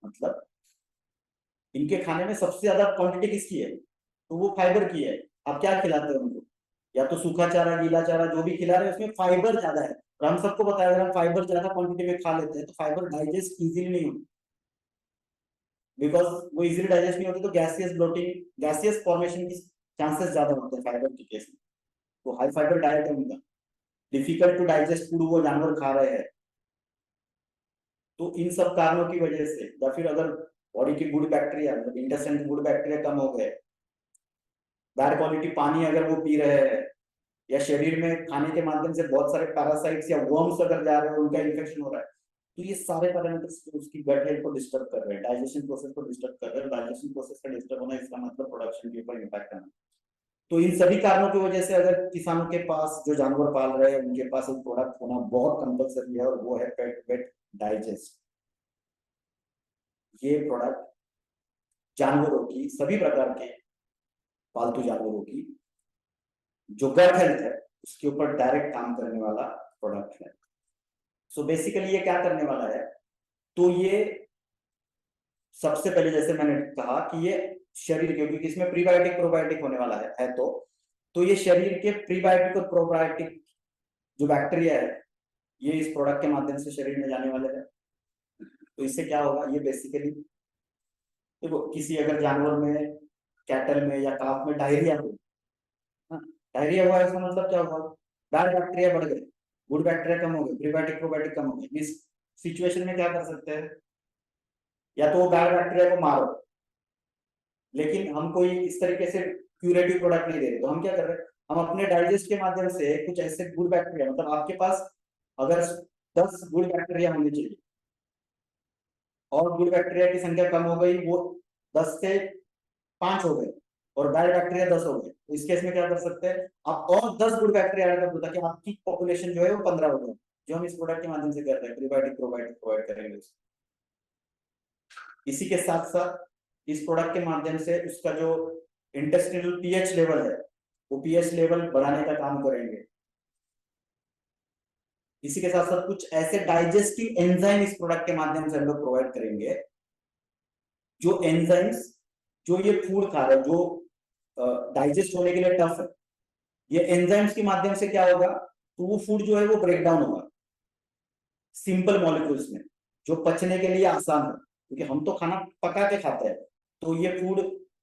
मतलब इनके खाने में सबसे ज्यादा क्वांटिटी किसकी है, तो वो फाइबर की है। आप क्या खिलाते हो उनको, या तो सूखा चारा, गीला चारा, जो भी खिला रहे हैं उसमें फाइबर ज्यादा है। और हम सबको पता है अगर हम फाइबर ज्यादा क्वांटिटी में खा लेते हैं तो फाइबर डाइजेस्ट इजीली नहीं होती, बिकॉज वो इजीली डाइजेस्ट नहीं होती, तो गैसियस ब्लोटिंग, गैसियस फॉर्मेशन की चांसेस ज्यादा होते हैं फाइबर के केस में। तो हाई फाइबर डाइट है उनका, डिफिकल्ट टू डाइजेस्ट फूड वो जानवर खा रहे हैं। तो इन सब कारणों की वजह से, या फिर अगर बॉडी की गुड बैक्टीरिया, मतलब इंटेस्टाइन की गुड बैक्टीरिया कम हो गए, बैड क्वालिटी पानी अगर वो पी रहे हैं, या शरीर में खाने के माध्यम से बहुत सारे पैरासाइट्स या वर्म्स अगर जा रहे हैं, उनका इन्फेक्शन हो रहा है, तो ये सारे पैरामीटर्स उसकी गट हेल्थ को डिस्टर्ब कर रहे हैं, डाइजेशन प्रोसेस को डिस्टर्ब कर रहे हैं। डाइजेशन प्रोसेस का डिस्टर्ब होना, इसका मतलब प्रोडक्शन के ऊपर इम्पैक्ट आना। तो इन सभी कारणों की वजह से अगर किसानों के पास, जो जानवर पाल रहे हैं, उनके पास एक प्रोडक्ट होना बहुत कंपलसरी है, और वो है पेट वेट डाइजेस्ट। ये प्रोडक्ट जानवरों की, सभी प्रकार के पालतू जानवरों की जो गट हेल्थ है उसके ऊपर डायरेक्ट काम करने वाला प्रोडक्ट है। सो बेसिकली ये क्या करने वाला है, तो ये सबसे पहले जैसे मैंने कहा कि ये शरीर के, क्योंकि इसमें प्रीबायोटिक प्रोबायोटिक होने वाला है तो ये शरीर के प्रीबायोटिक और प्रोबायोटिक जो बैक्टीरिया है, ये इस प्रोडक्ट के माध्यम से शरीर में जाने वाले हैं। तो इससे क्या होगा, ये बेसिकली देखो, किसी अगर जानवर में, कैटल में या काफ में डायरिया हो, डायरिया हुआ, इसका मतलब क्या हुआ, बैड बैक्टीरिया बढ़ गए, गुड बैक्टीरिया कम हो गए, प्रीबायोटिक प्रोबायोटिक कम हो गए। इस सिचुएशन में क्या कर सकते हैं, या तो वो बैड बैक्टीरिया को मारो, लेकिन हम कोई इस तरीके से क्यूरेटिव प्रोडक्ट नहीं दे रहे, तो हम क्या कर रहे हैं, हम अपने डाइजेस्ट के माध्यम से कुछ ऐसे गुड बैक्टीरिया, मतलब आपके पास अगर 10 गुड बैक्टीरिया होने चाहिए और गुड बैक्टीरिया की संख्या कम हो गई, वो 10 से 5 हो गए, और बैड बैक्टीरिया 10 हो गए, तो इस केस में क्या कर सकते हैं, आप और 10 गुड बैक्टीरिया ऐड कर दो, ताकि आपकी पॉपुलेशन जो है वो 15 हो गए, जो हम इस प्रोडक्ट के माध्यम से कर रहे हैं, प्रीबायोटिक प्रोबायोटिक प्रोवाइड करेंगे। इसी के साथ साथ इस प्रोडक्ट के माध्यम से उसका जो इंटेस्टिनल पीएच लेवल है, वो पीएच लेवल बढ़ाने का काम करेंगे। इसी के साथ साथ कुछ ऐसे डाइजेस्टिव एंजाइम इस प्रोडक्ट के माध्यम से हम लोग प्रोवाइड करेंगे, जो एंजाइम्स, जो ये फूड खा रहे हैं, जो डाइजेस्ट होने के लिए टफ है, ये एंजाइम्स के माध्यम से क्या होगा, तो वो फूड जो है वो ब्रेक डाउन होगा सिंपल मॉलिक्यूल्स में, जो पचने के लिए आसान है, क्योंकि हम तो खाना पका के खाते हैं, तो ये फूड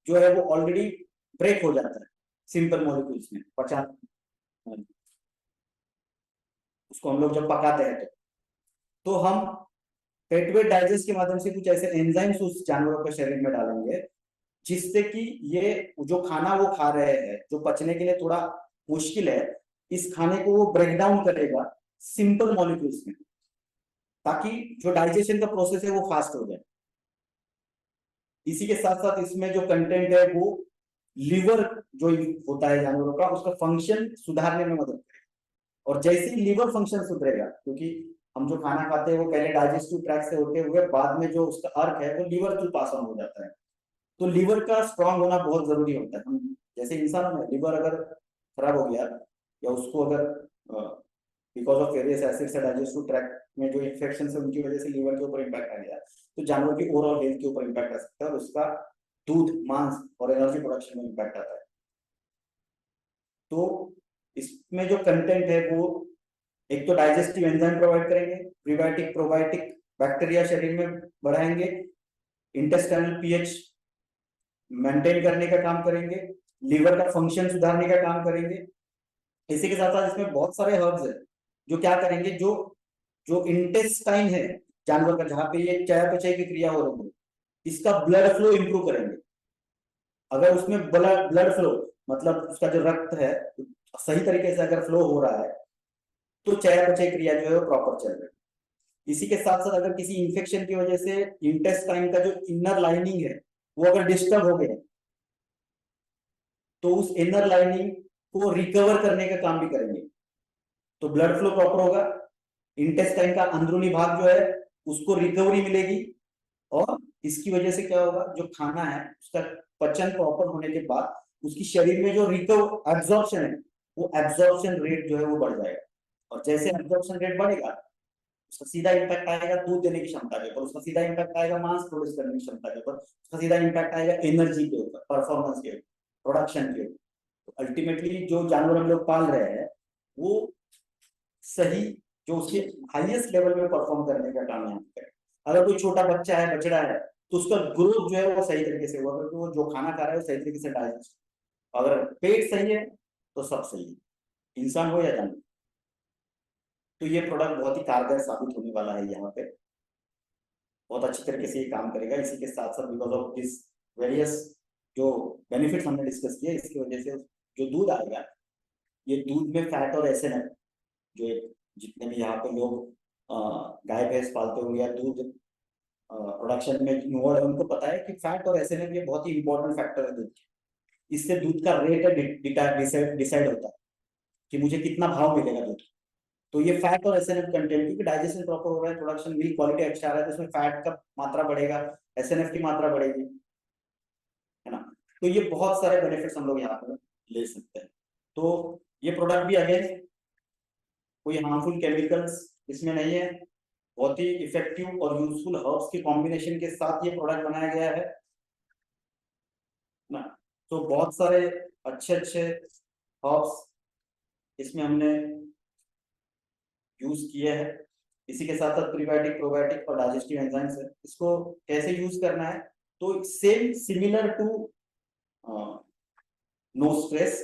जो है वो ऑलरेडी ब्रेक हो जाता है सिंपल मॉलिक्यूल्स में, पचा, उसको हम लोग जब पकाते हैं तो हम पेटवेट डाइजेस्ट के माध्यम से कुछ ऐसे एंजाइम्स उस जानवरों के शरीर में डालेंगे, जिससे कि ये जो खाना वो खा रहे हैं, जो पचने के लिए थोड़ा मुश्किल है, इस खाने को वो ब्रेक डाउन करेगा सिंपल मॉलिक्यूल्स में, ताकि जो डाइजेशन का प्रोसेस है वो फास्ट हो जाए। इसी के साथ साथ इसमें जो कंटेंट है वो लिवर जो होता है जानवरों का, उसका फंक्शन सुधारने में मदद करेगा। और जैसे ही लिवर फंक्शन सुधरेगा, क्योंकि हम जो खाना खाते हैं वो पहले डाइजेस्टिव ट्रैक्ट से होते हुए बाद में जो उसका अर्क है वो लिवर थ्रू पास ऑन हो जाता है, तो लिवर का स्ट्रांग होना बहुत जरूरी होता है। हम जैसे इंसानों में लिवर अगर खराब हो गया, या उसको अगर बिकॉज ऑफ वेरियस एसिड्स से डाइजेस्टिव ट्रैक्ट में जो इन्फेक्शन है उनकी वजह से लिवर के ऊपर इम्पैक्ट आ गया, तो जानवर की ओवरऑल हेल्थ के ऊपर इम्पैक्ट आ सकता है, और उसका दूध, मांस और एनर्जी प्रोडक्शन में इम्पैक्ट आता है। तो इसमें जो कंटेंट है वो एक तो डाइजेस्टिव एंजाइम प्रोवाइड करेंगे, प्रीबायोटिक प्रोबायोटिक बैक्टीरिया शरीर में बढ़ाएंगे, इंटेस्टाइनल पीएच मेंटेन करने का काम करेंगे, लिवर का फंक्शन सुधारने का काम करेंगे। इसी के साथ साथ इसमें बहुत सारे हर्ब्स है जो क्या करेंगे, जो जो इंटेस्टाइन है जानवर का, जहां पे ये चयापचय की क्रिया हो रही है, इसका ब्लड फ्लो इंप्रूव करेंगे। अगर उसमें ब्लड फ्लो मतलब उसका जो रक्त है सही तरीके से अगर फ्लो हो रहा है, तो चयापचय क्रिया जो है वो प्रॉपर चल रही है। इसी के साथ साथ अगर किसी इंफेक्शन की वजह से इंटेस्टाइन का जो इनर लाइनिंग है वो अगर डिस्टर्ब हो गया, तो उस इनर लाइनिंग को रिकवर करने का काम भी करेंगे। तो ब्लड फ्लो प्रॉपर होगा, इंटेस्टाइन का अंदरूनी भाग जो है उसको रिकवरी मिलेगी, और इसकी वजह से क्या होगा, जो खाना है उसका पचन प्रॉपर होने के बाद उसकी शरीर में जो एब्जॉर्प्शन है, वो एब्जॉर्प्शन रेट जो है वो बढ़ जाएगा। और जैसे एब्जॉर्प्शन रेट बढ़ेगा, उसका सीधा इम्पैक्ट आएगा दूध देने की क्षमता के ऊपर, उसका सीधा इम्पैक्ट आएगा मांस प्रोड्यूस करने की क्षमता के ऊपर, उसका सीधा इम्पैक्ट आएगा एनर्जी के ऊपर, परफॉर्मेंस के ऊपर, प्रोडक्शन के ऊपर। तो अल्टीमेटली जो जानवर हम लोग पाल रहे हैं वो सही, जो उसके हाईएस्ट लेवल में परफॉर्म करने का काम यहाँ पे करे। अगर कोई छोटा बच्चा है, बछड़ा है, तो उसका ग्रोथ जो है वो सही तरीके से होगा, क्योंकि वो जो खाना खा रहा है वो सही तरीके से डाइजेस्ट। अगर पेट सही है तो सब सही है, इंसान हो या जानवर। तो ये प्रोडक्ट बहुत ही कारगर साबित होने वाला है यहाँ पे, बहुत अच्छी तरीके से ये काम करेगा। इसी के साथ साथ बिकॉज ऑफ दिस वेरियस जो बेनिफिट्स हमने डिस्कस किए, इसकी वजह से जो दूध आएगा, ये दूध में फैट और एसएनएफ, जो जितने भी यहाँ पे लोग गाय भैंस पालते होंगे या दूध प्रोडक्शन में इन्वॉल्व है, उनको पता है कि फैट और एसएनएफ ये बहुत ही इंपॉर्टेंट फैक्टर है दूध के। इससे दूध का रेट डिसाइड होता है कि मुझे कितना भाव मिलेगा दूध। तो ये फैट और एसएनएफ कंटेंट, क्योंकि डाइजेशन प्रॉपर हो रहा है, प्रोडक्शन मिल्क क्वालिटी अच्छा आ रहा है, तो उसमें फैट का मात्रा बढ़ेगा, एसएनएफ की मात्रा बढ़ेगी, है ना। तो ये बहुत सारे बेनिफिट्स हम लोग यहाँ पर ले सकते हैं। तो ये प्रोडक्ट भी अगेन कोई हार्मफुल केमिकल्स इसमें नहीं है, बहुत ही इफेक्टिव और यूजफुल हर्ब्स के कॉम्बिनेशन के साथ ये प्रोडक्ट बनाया गया है ना। तो बहुत सारे अच्छे अच्छे हर्ब्स इसमें हमने यूज किए हैं। इसी के साथ साथ प्रीबायोटिक, प्रोबायोटिक और डाइजेस्टिव एंजाइम्स है। इसको कैसे यूज करना है, तो same similar to no stress.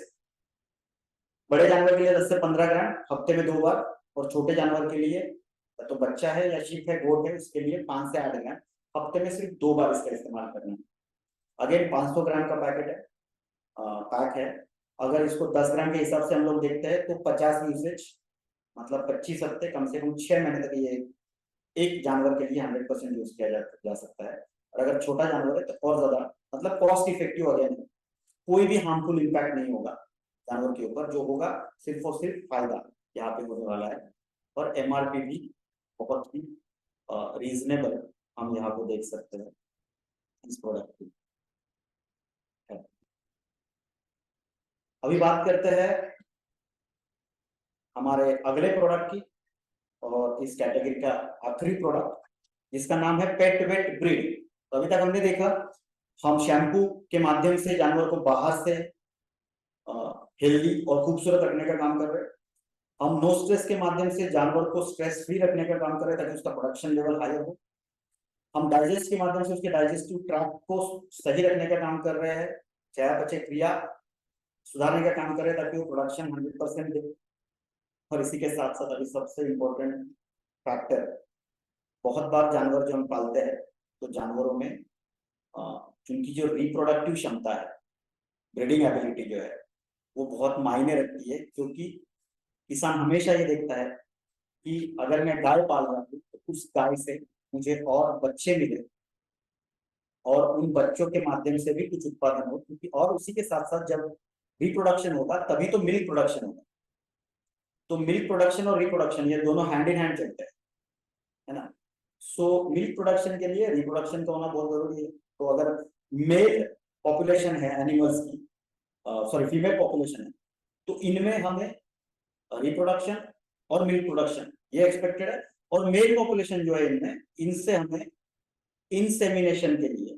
बड़े जानवर के लिए 10 से 15 ग्राम हफ्ते में 2 बार, और छोटे जानवर के लिए तो बच्चा है या शीप है, गोट है, उसके लिए 5 से 8 ग्राम हफ्ते में सिर्फ 2 बार इसका इस्तेमाल करना है। अगेन 500 ग्राम का पैकेट है, पैक है। अगर इसको 10 ग्राम के हिसाब से हम लोग देखते हैं तो 50 यूसेज, मतलब 25 हफ्ते, कम से कम 6 महीने तक ये एक जानवर के लिए 100% यूज किया जा सकता है। और अगर छोटा जानवर है तो और ज्यादा, मतलब कॉस्ट इफेक्टिव अगेन, कोई भी हार्मफुल इम्पैक्ट नहीं होगा जानवर के ऊपर, जो होगा सिर्फ और सिर्फ फायदा यहाँ पे होने वाला है। और एमआरपी भी बहुत ही रीजनेबल हम यहाँ को देख सकते हैं इस प्रोडक्ट की। अभी बात करते हैं हमारे अगले प्रोडक्ट की, और इस कैटेगरी का आखिरी प्रोडक्ट जिसका नाम है पेट वेट ब्रीड। तो अभी तक हमने देखा हम शैम्पू के माध्यम से जानवर को बाहर से हेल्दी और खूबसूरत रखने का काम कर रहे हैं। हम नो स्ट्रेस के माध्यम से जानवर को स्ट्रेस फ्री रखने का काम कर रहे हैं ताकि उसका प्रोडक्शन लेवल हाई हो। हम डाइजेस्ट के माध्यम से उसके डाइजेस्टिव ट्रैक्ट को सही रखने का काम कर रहे हैं, चयापचय क्रिया सुधारने का काम कर रहे हैं ताकि वो प्रोडक्शन 100% दे। और इसी के साथ साथ अभी सबसे इम्पोर्टेंट फैक्टर, बहुत बार जानवर जो हम पालते हैं तो जानवरों में उनकी जो रिप्रोडक्टिव क्षमता है, ब्रीडिंग एबिलिटी जो है वो बहुत मायने रखती है। क्योंकि किसान हमेशा ये देखता है कि अगर मैं गाय पाल रहा हूँ तो उस गाय से मुझे और बच्चे मिले और उन बच्चों के माध्यम से भी कुछ उत्पादन हो, क्योंकि और उसी के साथ साथ जब रिप्रोडक्शन होगा तभी तो मिल्क प्रोडक्शन होगा। तो मिल्क प्रोडक्शन और रिप्रोडक्शन ये दोनों हैंड इन हैंड चलते हैं, है ना। सो मिल्क प्रोडक्शन के लिए रिप्रोडक्शन का होना बहुत जरूरी है। तो अगर मेल पॉपुलेशन है एनिमल्स की, सॉरी फीमेल पॉपुलेशन है, तो इनमें हमें रिप्रोडक्शन और मिल्क प्रोडक्शन ये एक्सपेक्टेड है। और मेल पॉपुलेशन जो है इनमें, इनसे हमें इंसेमिनेशन के लिए,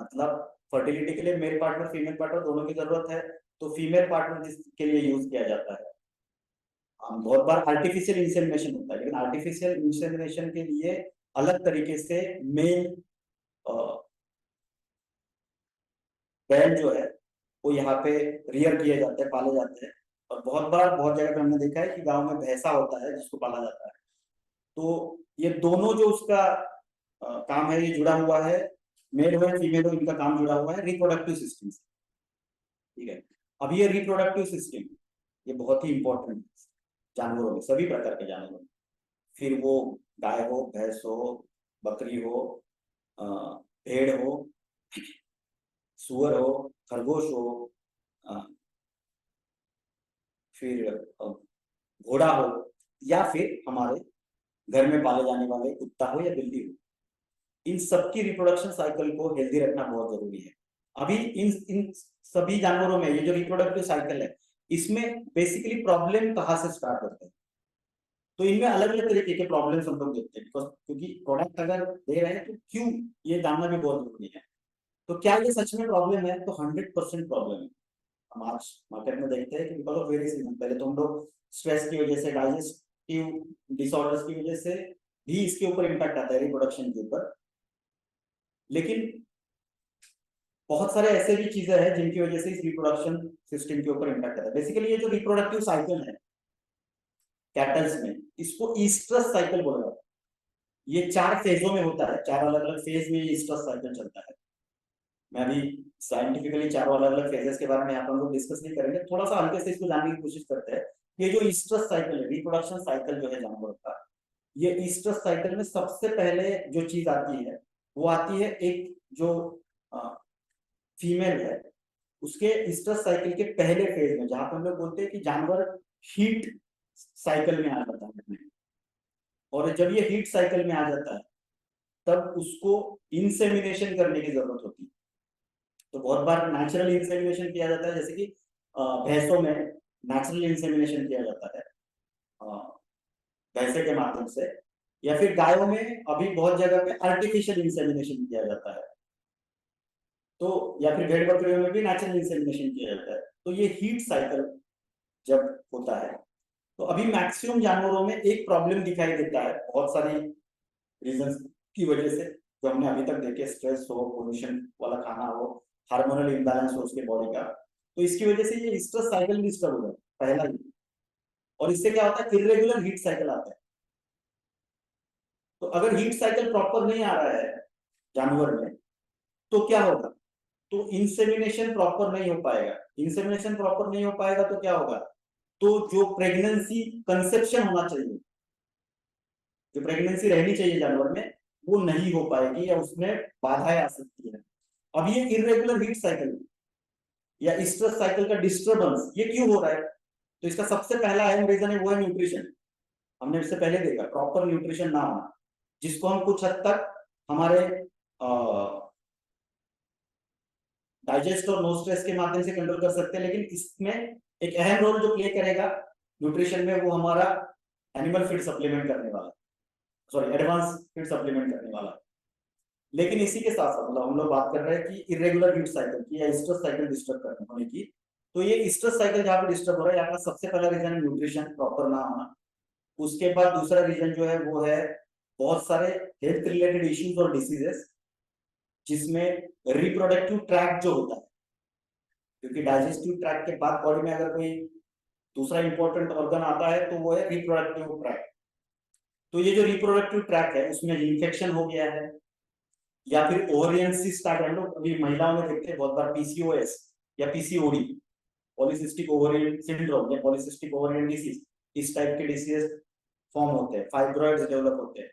मतलब फर्टिलिटी के लिए मेल पार्टनर फीमेल पार्टनर दोनों की जरूरत है। तो फीमेल पार्टनर जिसके लिए यूज किया जाता है, बहुत बार आर्टिफिशियल इंसेमिनेशन होता है, लेकिन आर्टिफिशियल इंसेमिनेशन के लिए अलग तरीके से मेल बैल जो है वो यहाँ पे रियर किए जाते हैं, पाले जाते हैं। और बहुत बार बहुत जगह पे हमने देखा है कि गांव में भैंसा होता है जिसको पाला जाता है, तो ये दोनों जो उसका काम है ये जुड़ा हुआ है, मेल हो या फीमेल हो इनका काम जुड़ा हुआ है रिप्रोडक्टिव सिस्टम से, ठीक है। अब ये रिप्रोडक्टिव सिस्टम ये बहुत ही इंपॉर्टेंट है जानवरों में, सभी प्रकार के जानवरों में, फिर वो गाय हो, भैंस हो, बकरी हो, भेड़ हो, सुअर हो, खरगोश हो, फिर घोड़ा हो, या फिर हमारे घर में पाले जाने वाले कुत्ता हो या बिल्ली हो, इन सबकी रिप्रोडक्शन साइकिल को हेल्दी रखना बहुत जरूरी है। अभी इन सभी जानवरों में ये जो रिप्रोडक्टिव साइकिल है इसमें बेसिकली प्रॉब्लम कहाँ से स्टार्ट होता है, तो इनमें अलग अलग तरीके के प्रॉब्लम्स हम लोग देखते हैं, क्योंकि प्रोडक्ट अगर दे रहे हैं तो क्यों, ये जानना भी बहुत जरूरी है। तो क्या ये सच में प्रॉब्लम है, तो 100% प्रॉब्लम है। हम आज मार्केट में देखते हैं कि बिकॉज ऑफ वेरियस रीजन, पहले तो हम लोग स्ट्रेस की वजह से, डाइजेस्टिव डिसऑर्डर्स की वजह से भी इसके ऊपर इम्पैक्ट आता है रिप्रोडक्शन के ऊपर, लेकिन बहुत सारे ऐसे भी चीजें हैं जिनकी वजह से इस रिप्रोडक्शन सिस्टम के ऊपर इम्पैक्ट आता है। बेसिकली ये जो रिप्रोडक्टिव साइकिल है कैटल्स में, इसको ईस्ट्रस साइकिल बोला जाता है। ये 4 फेजों में होता है, 4 अलग अलग फेज में ये ईस्ट्रस साइकिल चलता है। मैं अभी साइंटिफिकली चारों अलग अलग फेजेस के बारे में यहाँ पर हम लोग डिस्कस नहीं करेंगे, थोड़ा सा हल्के से इसको जानने की कोशिश करते हैं। ये जो ईस्ट्रस साइकिल है, रिप्रोडक्शन साइकिल जो है जानवर का, ये ईस्ट्रस साइकिल में सबसे पहले जो चीज आती है वो आती है एक जो फीमेल है उसके ईस्ट्रस साइकिल के पहले फेज में, जहां पर हम लोग बोलते हैं कि जानवर हीट साइकिल में आ जाता है। और जब ये हीट साइकिल में आ जाता है तब उसको इंसेमिनेशन करने की जरूरत होती है। तो बहुत बार नेचुरल इंसेमिनेशन किया जाता है, जैसे कि भैंसों में नेचुरल इंसेमिनेशन किया जाता है भैंसे के माध्यम से, या फिर गायों में अभी बहुत जगह पे आर्टिफिशियल इंसेमिनेशन किया जाता है, तो या फिर भेड़ बकरियों में भी नेचुरल इंसेमिनेशन किया जाता है। तो ये हीट साइकिल जब होता है तो अभी मैक्सिमम जानवरों में एक प्रॉब्लम दिखाई देता है, बहुत सारी रीजंस की वजह से जो हमने अभी तक देखे, स्ट्रेस हो, पोल्यूशन वाला खाना हो, हार्मोनल इम्बैलेंस हो उसके बॉडी का, तो इसकी वजह से ये स्ट्रेस साइकिल डिस्टर्ब हो जाता है पहला ही। और इससे क्या होता है, इरेगुलर हीट साइकिल आता है। तो अगर हीट साइकिल प्रॉपर नहीं आ रहा है जानवर में तो क्या होगा, तो इंसेमिनेशन प्रॉपर नहीं हो पाएगा। इंसेमिनेशन प्रॉपर नहीं हो पाएगा तो क्या होगा, तो जो प्रेगनेंसी कंसेप्शन होना चाहिए, जो प्रेगनेंसी रहनी चाहिए जानवर में, वो नहीं हो पाएगी या उसमें बाधाएं आ सकती है। अब ये इरेगुलर हीट साइकिल या स्ट्रेस साइकिल का डिस्टर्बेंस ये क्यों हो रहा है, तो इसका सबसे पहला अहम रीजन है वो है न्यूट्रिशन। हमने इससे पहले देखा प्रॉपर न्यूट्रिशन ना होना, जिसको हम कुछ हद तक हमारे डाइजेस्ट और नो स्ट्रेस के माध्यम से कंट्रोल कर सकते हैं, लेकिन इसमें एक अहम रोल जो प्ले करेगा न्यूट्रिशन में वो हमारा एनिमल फीड सप्लीमेंट करने वाला, सॉरी एडवांस फीड सप्लीमेंट करने वाला। लेकिन इसी के साथ साथ मतलब हम लोग बात कर रहे हैं कि इरेगुलर हीट साइकिल की या स्ट्रेस साइकिल डिस्टर्ब करने होने की, तो ये स्ट्रेस साइकिल जहाँ पे डिस्टर्ब हो रहा है यहाँ का सबसे पहला रीजन है न्यूट्रिशन प्रॉपर ना होना। उसके बाद दूसरा रीजन जो है वो है बहुत सारे हेल्थ रिलेटेड इश्यूज और डिसीजेस, जिसमें रिप्रोडक्टिव ट्रैक्ट जो होता है, क्योंकि डाइजेस्टिव ट्रैक्ट के बाद बॉडी में अगर कोई दूसरा इंपॉर्टेंट ऑर्गन आता है तो वो है रिप्रोडक्टिव ट्रैक्ट। तो ये जो रिप्रोडक्टिव ट्रैक्ट है उसमें इन्फेक्शन हो गया है, या फिर ओवरियन सिस्ट आ गया। हम लोग अभी महिलाओं में देखते हैं बहुत बार पीसीओएस या पीसीओडी, पॉलीसिस्टिक ओवरियन सिंड्रोम या पॉलीसिस्टिक ओवरियन डिसीज, इस टाइप के डिसीज फॉर्म होते हैं, फाइब्रॉइड्स डेवलप होते हैं,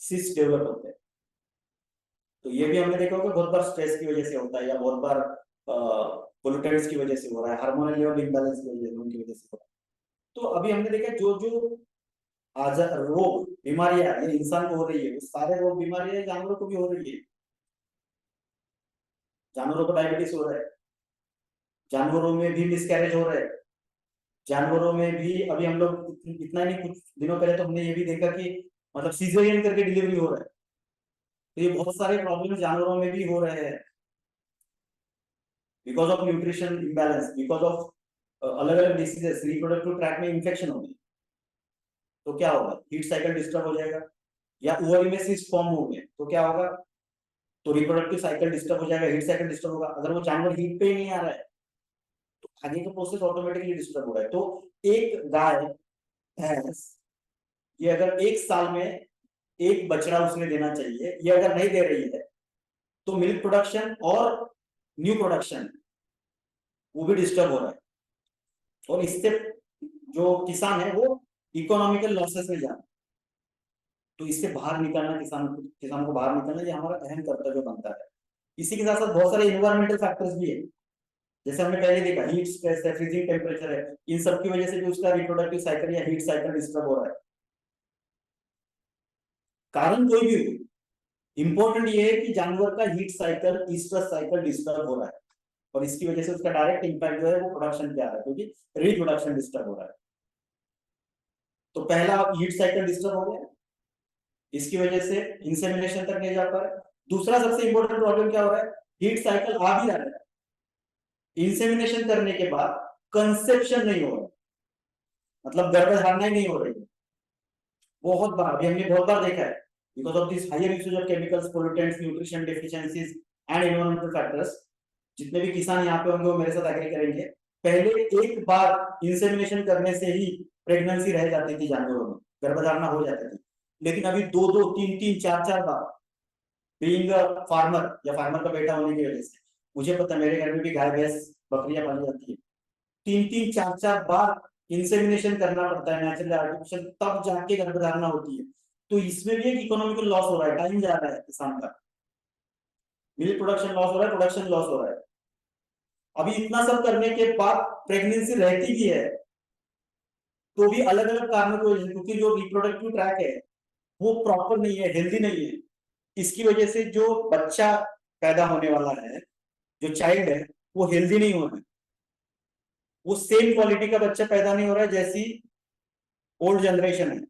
सिस्ट डेवलप होते हैं। तो ये भी हमने देखा होगा बहुत बार स्ट्रेस की वजह से होता है, या बहुत बार पोल्यूटेंट्स की वजह से हो रहा है, हार्मोनल लेवल इम्बैलेंस की वजह से हो रहा है। तो अभी हमने देखा जो जो आज रोग बीमारियां ये इंसान को हो रही है, वो सारे रोग बीमारियां जानवरों को भी हो रही है। जानवरों को डायबिटीज हो रहा है, जानवरों में भी मिसकैरेज हो रहा है, जानवरों में भी अभी हम लोग इतना नहीं, कुछ दिनों पहले तो हमने ये भी देखा कि मतलब सीजरियन करके डिलीवरी हो रहा है। तो ये बहुत सारे प्रॉब्लम जानवरों में भी हो रहे हैं because of nutrition imbalance, because of अलग अलग डिसीजेस, रिप्रोडक्टिव ट्रैक में इंफेक्शन होगी तो क्या होगा, हीट साइकिल डिस्टर्ब हो जाएगा, या ओवरी में सिस्ट फॉर्म हो गए तो क्या होगा, तो रिप्रोडक्टिव साइकिल डिस्टर्ब हो जाएगा, हीट साइकिल डिस्टर्ब होगा। अगर वो जानवर हीट पे ही नहीं आ रहा है तो आगे का प्रोसेस ऑटोमेटिकली डिस्टर्ब हो रहा है। तो एक गाय, भैंस ये अगर एक साल में एक बछड़ा उसने देना चाहिए, ये अगर नहीं दे रही है तो मिल्क प्रोडक्शन और न्यू प्रोडक्शन वो भी डिस्टर्ब हो रहा है, और इससे जो किसान है वो इकोनॉमिकल लॉसेस में जा रहा है। तो इससे बाहर निकलना, किसान को बाहर निकलना, ये हमारा अहम कर्तव्य बनता है। इसी के साथ साथ बहुत सारे इन्वायरमेंटल फैक्टर्स भी है, जैसे हमने पहले देखा हीट स्ट्रेस है, फ्रीजिंग टेम्परेचर है, इन सब की वजह से भी उसका रिप्रोडक्टिव साइकिल या हीट साइकिल डिस्टर्ब हो रहा है। कारण कोई भी हो, इंपॉर्टेंट ये है कि जानवर का heat cycle, stress cycle disturb हो रहा है, और इसकी वजह से उसका डायरेक्ट इंपैक्ट जो है वो प्रोडक्शन पे आ रहा है, क्योंकि रिप्रोडक्शन डिस्टर्ब हो रहा है। तो पहला हीट साइकिल डिस्टर्ब हो गया, इसकी वजह से इंसेमिनेशन तक नहीं जा पा रहा है। दूसरा सबसे इंपॉर्टेंट प्रॉब्लम क्या हो रहा है, हीट साइकिल आ भी रहा है, इंसेमिनेशन करने के बाद कंसेप्शन नहीं हो रहा, मतलब गर्भधारणा ही नहीं हो रही है। बहुत बार, अभी हमने बहुत बार देखा है, because of this higher usage of chemicals, pollutants, nutrition deficiencies and environmental factors, जितने भी किसान यहाँ पे होंगे वो मेरे साथ एग्री करेंगे, पहले एक बार इंसेमिनेशन करने से ही प्रेगनेंसी रह जाती थी जानवरों में, गर्भधारणा हो जाती थी। लेकिन अभी दो दो तीन तीन चार चार बार, बीइंग फार्मर या फार्मर का बेटा होने की वजह से मुझे पता है, मेरे घर में भी गाय भैंस बकरियां पाली जाती है, तीन तीन चार चार बार इंसेमिनेशन करना पड़ता है, नेचुरल आर्टिफिशियल, तब जाके गर्भधारणा होती है। तो इसमें भी एक इकोनॉमिकल लॉस हो रहा है, टाइम जा रहा है किसान का, मिल्क प्रोडक्शन लॉस हो रहा है, प्रोडक्शन लॉस हो रहा है। अभी इतना सब करने के बाद प्रेगनेंसी रहती भी है तो भी अलग अलग कारणों की वजह से, क्योंकि जो रिप्रोडक्टिव ट्रैक है वो प्रॉपर नहीं है, हेल्दी नहीं है, इसकी वजह से जो बच्चा पैदा होने वाला है, जो चाइल्ड है, वो हेल्दी नहीं हो रहा है, वो सेम क्वालिटी का बच्चा पैदा नहीं हो रहा है जैसी ओल्ड जनरेशन है।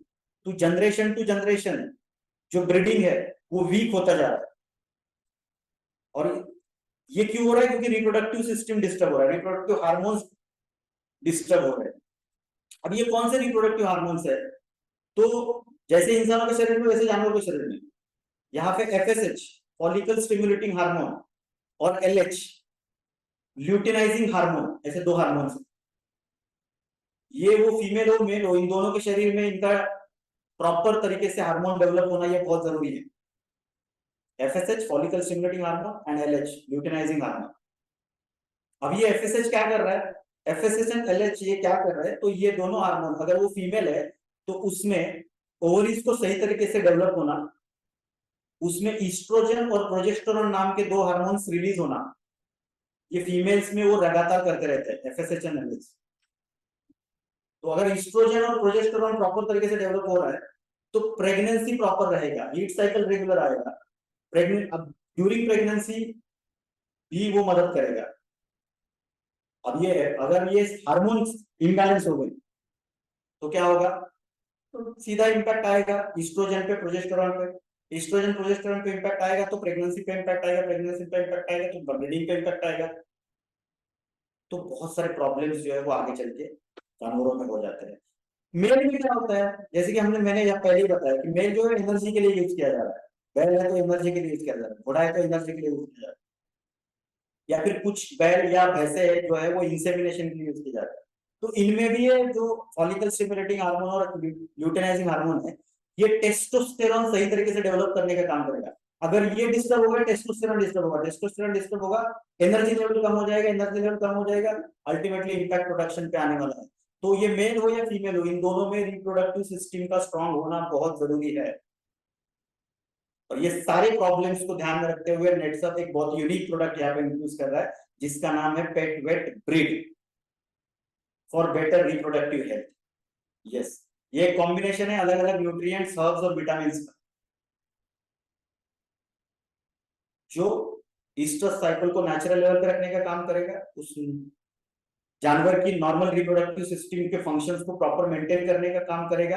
तो जनरेशन टू जनरेशन जो ब्रीडिंग है वो वीक होता जा रहा है। और ये क्यों हो रहा है, क्योंकि रिप्रोडक्टिव सिस्टम डिस्टर्ब हो रहा है, रिप्रोडक्टिव हार्मोन्स डिस्टर्ब हो रहे हैं। अब ये कौन से रिप्रोडक्टिव हार्मोन्स है, तो जैसे इंसानों के शरीर में वैसे जानवरों के शरीर में, यहाँ पे एफएसएच फॉलिकल स्टिमुलेटिंग हार्मोन और एलएच ल्यूटिनाइजिंग हार्मोन, ऐसे दो हार्मोन्स, ये वो फीमेल हो मेल हो, इन दोनों के शरीर में इनका प्रॉपर तरीके से हार्मोन डेवलप होना ये बहुत जरूरी है। FSH follicle stimulating hormone and LH luteinizing hormone. अब ये एफएसएच क्या कर रहा है, एफएसएच एंड एलएच ये क्या कर रहा है, तो ये दोनों हार्मोन अगर वो फीमेल है तो उसमें ओवरीज को सही तरीके से डेवलप होना, उसमें ईस्ट्रोजन और प्रोजेस्टेरोन नाम के दो हार्मोन्स रिलीज होना, ये फीमेल्स में वो लगातार करते रहते हैं एफएसएच एंड एलएच। तो अगर ईस्ट्रोजन और प्रोजेस्टेरोन प्रॉपर तरीके से डेवलप हो रहा है तो प्रेगनेंसी प्रॉपर रहेगा, हीट साइकिल रेगुलर आएगा, प्रेग्नेंट अब ड्यूरिंग प्रेगनेंसी भी वो मदद करेगा। अब ये अगर ये हार्मोन्स इम्बैलेंस हो गई तो क्या होगा, तो सीधा इम्पैक्ट आएगा ईस्ट्रोजन पे, प्रोजेस्टेरोन पे, ईस्ट्रोजन प्रोजेस्टेरोन पे इम्पैक्ट आएगा तो प्रेगनेंसी पे इम्पैक्ट आएगा, प्रेगनेंसी पे इम्पैक्ट आएगा तो ब्रीडिंग पे इम्पैक्ट आएगा। तो बहुत सारे प्रॉब्लम्स जो है वो आगे चल के जानवरों में हो जाते हैं। मेल में क्या होता है, जैसे कि मैंने पहले ही बताया कि मेल जो है एनर्जी के लिए यूज किया जा रहा है, बैल है तो एनर्जी के लिए यूज किया जा रहा है, घोड़ा है तो एनर्जी के लिए यूज किया जा रहा है, या फिर कुछ बैल या भैंसे जो है वो इंसेमिनेशन के लिए यूज किया जा रहा है। तो इनमें भी ये जो फॉलिकल स्टिमुलेटिंग हार्मोन और ल्यूटिनाइजिंग हार्मोन है, ये टेस्टोस्टेरॉन सही तरीके से डेवलप करने का काम करेगा। अगर ये डिस्टर्ब होगा टेस्टोस्टेरॉन डिस्टर्ब होगा, टेस्टोस्टेरॉन डिस्टर्ब होगा एनर्जी लेवल कम हो जाएगा, एनर्जी लेवल कम हो जाएगा, अल्टीमेटली इंपैक्ट प्रोडक्शन पे आने वाला है। तो ये मेल हो या फीमेल हो, इन दोनों में रिप्रोडक्टिव सिस्टम का स्ट्रांग होना बहुत जरूरी है। और ये सारे प्रॉब्लम्स को ध्यान में रखते हुए नेटसप एक बहुत यूनिक प्रोडक्ट यहाँ पे इंट्रोड्यूस कर रहा है जिसका नाम है pet vet breed for better reproductive health. Yes, ये कॉम्बिनेशन है अलग अलग न्यूट्रिएंट्स, हर्ब्स और विटामिन का, जो ईस्ट्रस साइकिल को नेचुरल लेवल पे रखने का काम करेगा, उस जानवर की नॉर्मल रिप्रोडक्टिव सिस्टम के फंक्शंस को प्रॉपर मेंटेन करने का काम करेगा,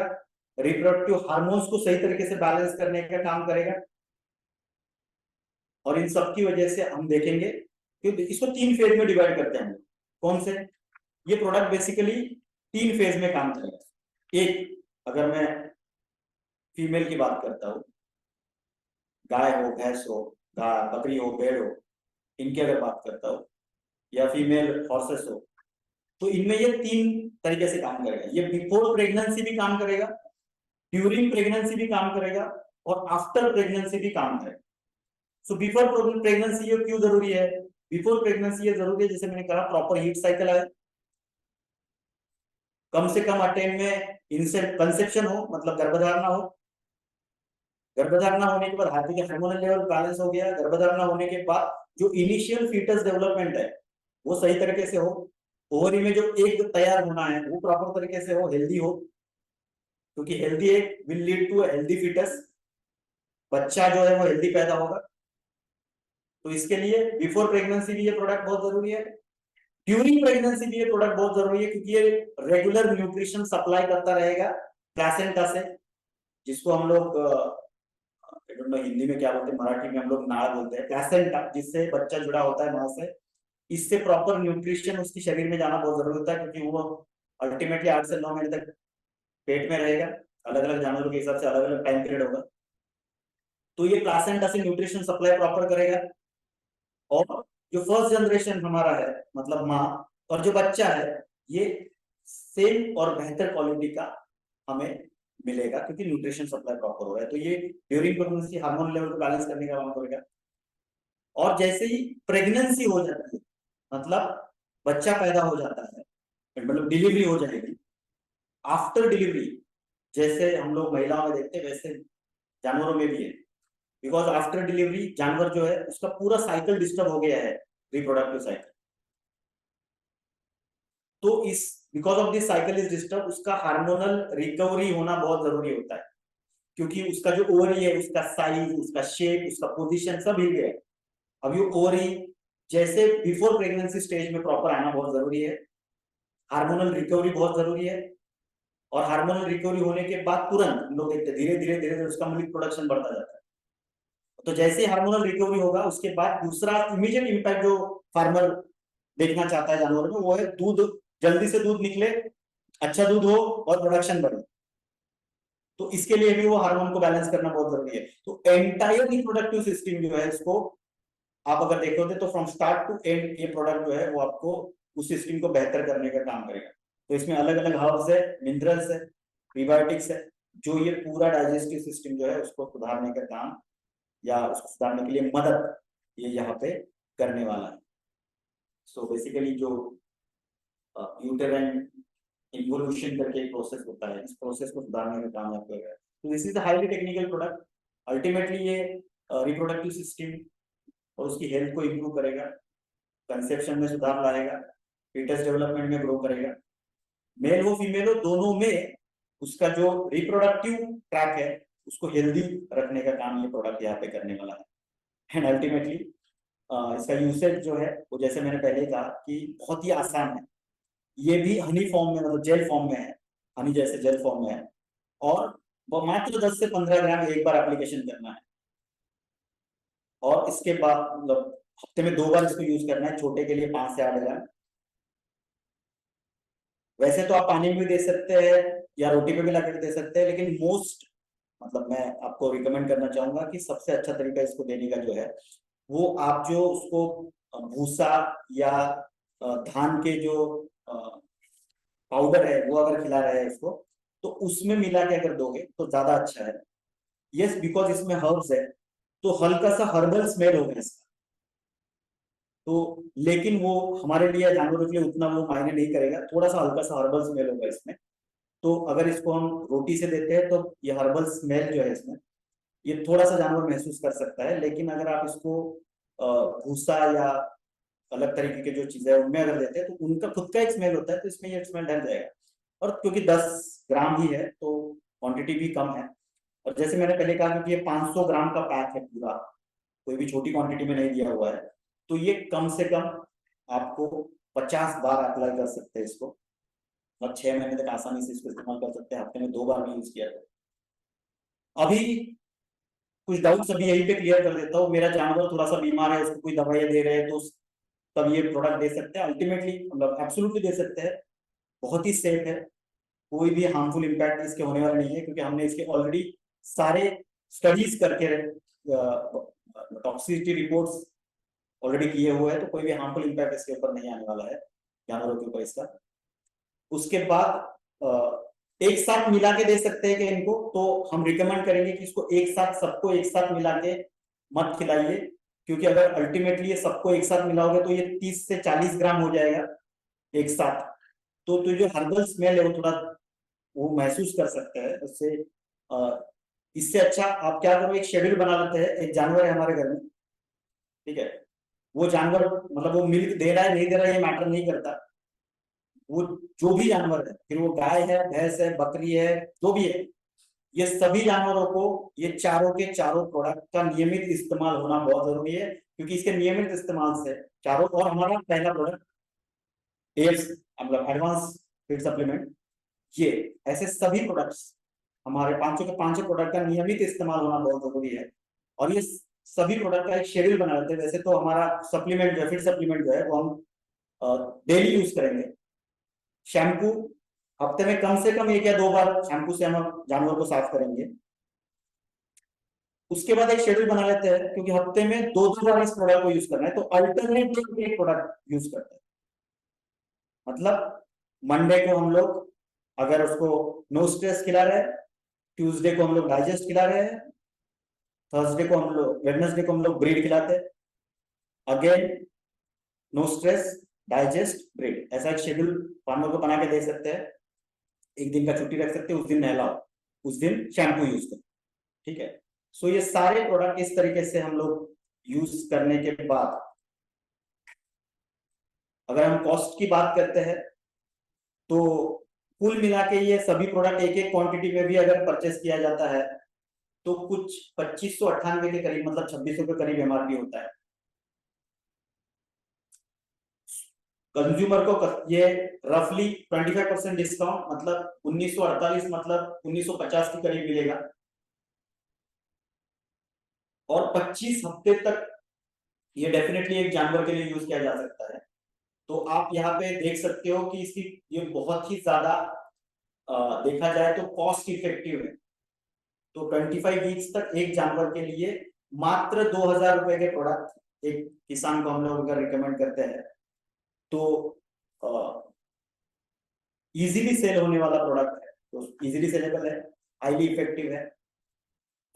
रिप्रोडक्टिव हार्मोन्स को सही तरीके से बैलेंस करने का काम करेगा। और इन सब की वजह से हम देखेंगे कि इसको 3 फेज में डिवाइड करते हैं। कौन से, ये प्रोडक्ट बेसिकली 3 फेज में काम करेगा। एक, अगर मैं फीमेल की बात करता हूँ, गाय हो, भैंस हो, बकरी हो, भेड़ हो, इनकी अगर बात करता हूँ, या फीमेल हॉर्सेस हो, तो इनमें ये 3 तरीके से काम करेगा। ये बिफोर प्रेगनेंसी भी काम करेगा, ड्यूरिंग प्रेगनेंसी भी काम करेगा और आफ्टर प्रेगनेंसी भी काम करेगा। सो बिफोर प्रेगनेंसी ये क्यों जरूरी है? बिफोर प्रेगनेंसी ये जरूरी है, जैसे मैंने कहा, प्रॉपर हीट साइकिल आए, कम से कम अटेन में कंसेप्शन हो, मतलब गर्भधारणा हो, गर्भधारणा होने के बाद हार्मोनल लेवल बैलेंस हो गया, गर्भधारणा होने के बाद जो इनिशियल फीटस डेवलपमेंट है वो सही तरीके से हो, ओवरी में जो एग तैयार होना है वो प्रॉपर तरीके से हो, हेल्दी हो, क्योंकि healthy egg will lead to healthy foetus, बच्चा जो है वो हेल्दी पैदा होगा। तो इसके लिए बिफोर प्रेगनेंसी भी ये प्रोडक्ट बहुत जरूरी है, ड्यूरिंग प्रेगनेंसी भी ये प्रोडक्ट बहुत जरूरी है, क्योंकि ये रेगुलर न्यूट्रिशन सप्लाई करता रहेगा प्लेसेंटा से, जिसको हम लोग हिंदी में क्या बोलते हैं, मराठी में हम लोग नाड़ बोलते हैं, प्लेसेंटा, जिससे बच्चा जुड़ा होता है मां से। इससे प्रॉपर न्यूट्रिशन उसके शरीर में जाना बहुत जरूरी होता है, क्योंकि वो अल्टीमेटली 8 से 9 महीने तक पेट में रहेगा। अलग अलग जानवरों के हिसाब से अलग अलग टाइम पीरियड होगा। तो ये प्लेसेंटा से न्यूट्रिशन सप्लाई प्रॉपर करेगा, और जो फर्स्ट जनरेशन हमारा है, मतलब माँ और जो बच्चा है, ये सेम और बेहतर क्वालिटी का हमें मिलेगा, क्योंकि न्यूट्रिशन सप्लाई प्रॉपर हो रहा है। तो ये ड्यूरिंग प्रेगनेंसी हार्मोन लेवल को बैलेंस करने का काम करेगा। और जैसे ही प्रेगनेंसी हो जाती है, मतलब बच्चा पैदा हो जाता है, मतलब डिलीवरी हो जाएगी, आफ्टर डिलीवरी जैसे हम लोग महिलाओं में देखते हैं वैसे जानवरों में भी है, बिकॉज आफ्टर डिलीवरी जानवर जो है उसका पूरा साइकिल डिस्टर्ब हो गया है, रिप्रोडक्टिव साइकिल। तो इस because of this cycle is disturb, उसका हार्मोनल रिकवरी होना बहुत जरूरी होता है, क्योंकि उसका जो ओवरी है, उसका साइज, उसका शेप, उसका पोजीशन सब हिल गया है। अब ये ओवरी जैसे बिफोर प्रेगनेंसी स्टेज में प्रॉपर आना बहुत जरूरी है, हार्मोनल रिकवरी बहुत जरूरी है, और हार्मोनल रिकवरी होने के बाद तुरंत हम लोग देखते हैं धीरे धीरे धीरे धीरे उसका मिल्क प्रोडक्शन बढ़ता जाता है। तो जैसे हार्मोनल रिकवरी होगा, उसके बाद दूसरा इमीडिएट इंपैक्ट जो फार्मर देखना चाहता है जानवर में, वो है दूध, जल्दी से दूध निकले, अच्छा दूध हो और प्रोडक्शन बढ़े। तो इसके लिए भी वो हार्मोन को बैलेंस करना बहुत जरूरी है। तो एंटायर रिप्रोडक्टिव सिस्टम जो है, इसको आप अगर देखोगे तो फ्रॉम स्टार्ट टू एंड ये प्रोडक्ट जो है वो आपको उस सिस्टम को बेहतर करने का काम करेगा। तो इसमें अलग अलग हर्ब्स है, मिनरल्स है, प्रीबायोटिक्स है, जो ये पूरा डाइजेस्टिव सिस्टम जो है उसको सुधारने का काम या उसको सुधारने के लिए मदद ये यहाँ पे करने वाला है। सो बेसिकली जो यूटेराइन इन्वोल्यूशन करके एक प्रोसेस होता है, इस प्रोसेस को सुधारने का काम आपको करेगा। तो this is highly technical product. Ultimately ये रिप्रोडक्टिव सिस्टम और उसकी हेल्थ को इम्प्रूव करेगा, कंसेप्शन में सुधार लाएगा, फीटस डेवलपमेंट में ग्रो करेगा, मेल हो फीमेल हो दोनों में उसका जो रिप्रोडक्टिव ट्रैक है उसको हेल्दी रखने का काम ये प्रोडक्ट यहाँ पे करने वाला है। एंड अल्टीमेटली इसका यूसेज जो है वो, जैसे मैंने पहले कहा, कि बहुत ही आसान है। ये भी हनी फॉर्म में, मतलब जेल फॉर्म में है, हनी जैसे जेल फॉर्म में है, और मात्र 10 से 15 ग्राम एक बार एप्लीकेशन करना है, और इसके बाद मतलब हफ्ते में 2 बार इसको यूज करना है। छोटे के लिए 5 से 8 ग्राम। वैसे तो आप पानी में भी दे सकते हैं या रोटी पे भी लगाकर दे सकते हैं, लेकिन मोस्ट मतलब मैं आपको रिकमेंड करना चाहूंगा कि सबसे अच्छा तरीका इसको देने का जो है, वो आप जो उसको भूसा या धान के जो पाउडर है वो अगर खिला रहे हैं इसको, तो उसमें मिला के अगर दोगे तो ज्यादा अच्छा है। यस, बिकॉज इसमें हर्ब्स है, तो हल्का सा हर्बल स्मेल होगा इसका, तो लेकिन वो हमारे लिए, जानवरों के लिए उतना वो मायने नहीं करेगा, थोड़ा सा हल्का सा हर्बल स्मेल होगा इसमें। तो अगर इसको हम रोटी से देते हैं तो ये हर्बल स्मेल जो है इसमें, ये थोड़ा सा जानवर महसूस कर सकता है, लेकिन अगर आप इसको भूसा या अलग तरीके के जो चीजें उनमें अगर देते हैं तो उनका खुद का एक स्मेल होता है, तो इसमें ये स्मेल ढल जाएगा। और क्योंकि 10 ग्राम ही है तो क्वांटिटी भी कम है, और जैसे मैंने पहले कहा कि ये 500 ग्राम का पैक है पूरा, कोई भी छोटी क्वांटिटी में नहीं दिया हुआ है, तो ये कम से कम आपको 50 बार अप्लाई कर सकते हैं इसको, और 6 महीने तक आसानी से इसको इस्तेमाल कर सकते हैं, हफ्ते में 2 बार भी यूज किया तो। अभी कुछ डाउट्स अभी यहीं पे क्लियर कर देता हूँ। मेरा जानवर थोड़ा सा बीमार है, उसको कोई दवाइयाँ दे रहे हैं, तो तब ये प्रोडक्ट दे सकते हैं, अल्टीमेटली मतलब एब्सोल्युटली दे सकते हैं, बहुत ही सेफ है, कोई भी हार्मफुल इम्पैक्ट इसके होने वाला नहीं है, क्योंकि हमने इसके ऑलरेडी सारे स्टडीज करके टॉक्सिसिटी रिपोर्ट्स ऑलरेडी किए हुए हैं, तो कोई भी हार्मफुल इम्पैक्ट इसके ऊपर नहीं आने वाला है, जानवरों के ऊपर इसका। उसके बाद एक साथ मिला के दे सकते हैं कि इनको, तो हम रिकमेंड करेंगे कि इसको एक साथ, सबको एक साथ मिला के मत खिलाइए, क्योंकि अगर अल्टीमेटली ये सबको एक साथ मिलाओगे तो ये 30 से 40 ग्राम हो जाएगा एक साथ। तो जो हर्बल स्मेल है वो थोड़ा वो महसूस कर सकते हैं उससे। इससे अच्छा आप क्या करो, एक शेड्यूल बना लेते हैं। एक जानवर है हमारे घर में, ठीक है, वो जानवर मतलब वो मिल्क दे रहा है नहीं दे रहा है ये मैटर नहीं करता, वो जो भी जानवर है, फिर वो गाय है, भैंस है, बकरी है, जो भी है, ये सभी जानवरों को ये चारों के चारों प्रोडक्ट का नियमित इस्तेमाल होना बहुत जरूरी है, क्योंकि इसके नियमित इस्तेमाल से चारों, और हमारा पहला प्रोडक्ट एयर्स मतलब एडवांस फीड सप्लीमेंट, ये ऐसे सभी प्रोडक्ट्स, हमारे पांचों के पांचों प्रोडक्ट का नियमित इस्तेमाल होना बहुत जरूरी है। और ये सभी प्रोडक्ट का एक शेड्यूल बना लेते हैं। वैसे तो हमारा सप्लीमेंट जो है, फीड सप्लीमेंट जो है, वो हम डेली यूज करेंगे। शैम्पू हफ्ते में कम से कम 1 या 2 बार शैम्पू से हम जानवर को साफ करेंगे। उसके बाद एक शेड्यूल बना लेते हैं, क्योंकि हफ्ते में 2 2 बार इस प्रोडक्ट को यूज करना है, तो अल्टरनेट एक प्रोडक्ट यूज करते हैं। मतलब मंडे को हम लोग अगर उसको नो स्ट्रेस खिला रहे हैं, ट्यूसडे को हम लोग डाइजेस्ट खिला रहे हैं, थर्सडे को हम लोग, वेडनेसडे को हम लोग ब्रीड खिलाते हैं, again no stress, digest, breed. ऐसा एक शेड्यूल फार्मर को बना के दे सकते हैं। एक दिन का छुट्टी रख सकते हैं, उस दिन नहलाओ, उस दिन शैम्पू यूज करो, ठीक है। सो ये सारे प्रोडक्ट इस तरीके से हम लोग यूज करने के बाद, अगर हम कॉस्ट की बात करते हैं तो कुल मिला के ये सभी प्रोडक्ट एक एक क्वांटिटी में भी अगर परचेस किया जाता है तो कुछ 2598 के करीब, मतलब 2600 के करीब एमआरपी होता है। कंज्यूमर को ये रफली 25% डिस्काउंट, मतलब 1948, मतलब 1950 के करीब मिलेगा। और 25 हफ्ते तक ये डेफिनेटली एक जानवर के लिए यूज किया जा सकता है। तो आप यहाँ पे देख सकते हो कि इसकी ये बहुत ही ज्यादा देखा जाए तो कॉस्ट इफेक्टिव है। तो 25 वीक्स तक एक जानवर के लिए मात्र 2000 रुपए के प्रोडक्ट एक किसान को हम लोग अगर रिकमेंड करते हैं तो इजीली सेल होने वाला प्रोडक्ट है, तो इजीली सेलेबल है, हाईली इफेक्टिव है,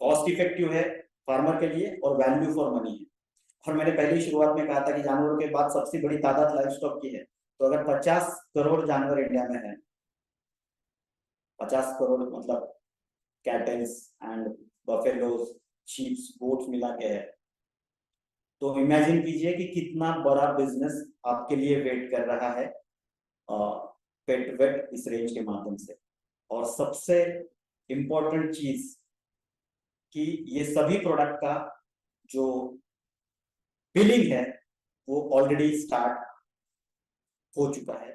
कॉस्ट इफेक्टिव है फार्मर के लिए, और वैल्यू फॉर मनी है। और मैंने पहले ही शुरुआत में कहा था कि जानवरों के बाद सबसे बड़ी तादाद लाइव स्टॉक की है। तो अगर 50 करोड़ जानवर इंडिया में है, 50 करोड़ मतलब kettles and buffaloes, sheeps, goats मिला के है, तो इमेजिन कीजिए कि कितना बड़ा बिजनेस आपके लिए वेट कर रहा है पेट वेट इस रेंज के माध्यम से। और सबसे इंपॉर्टेंट चीज कि ये सभी प्रोडक्ट का जो बिलिंग है वो ऑलरेडी स्टार्ट हो चुका है।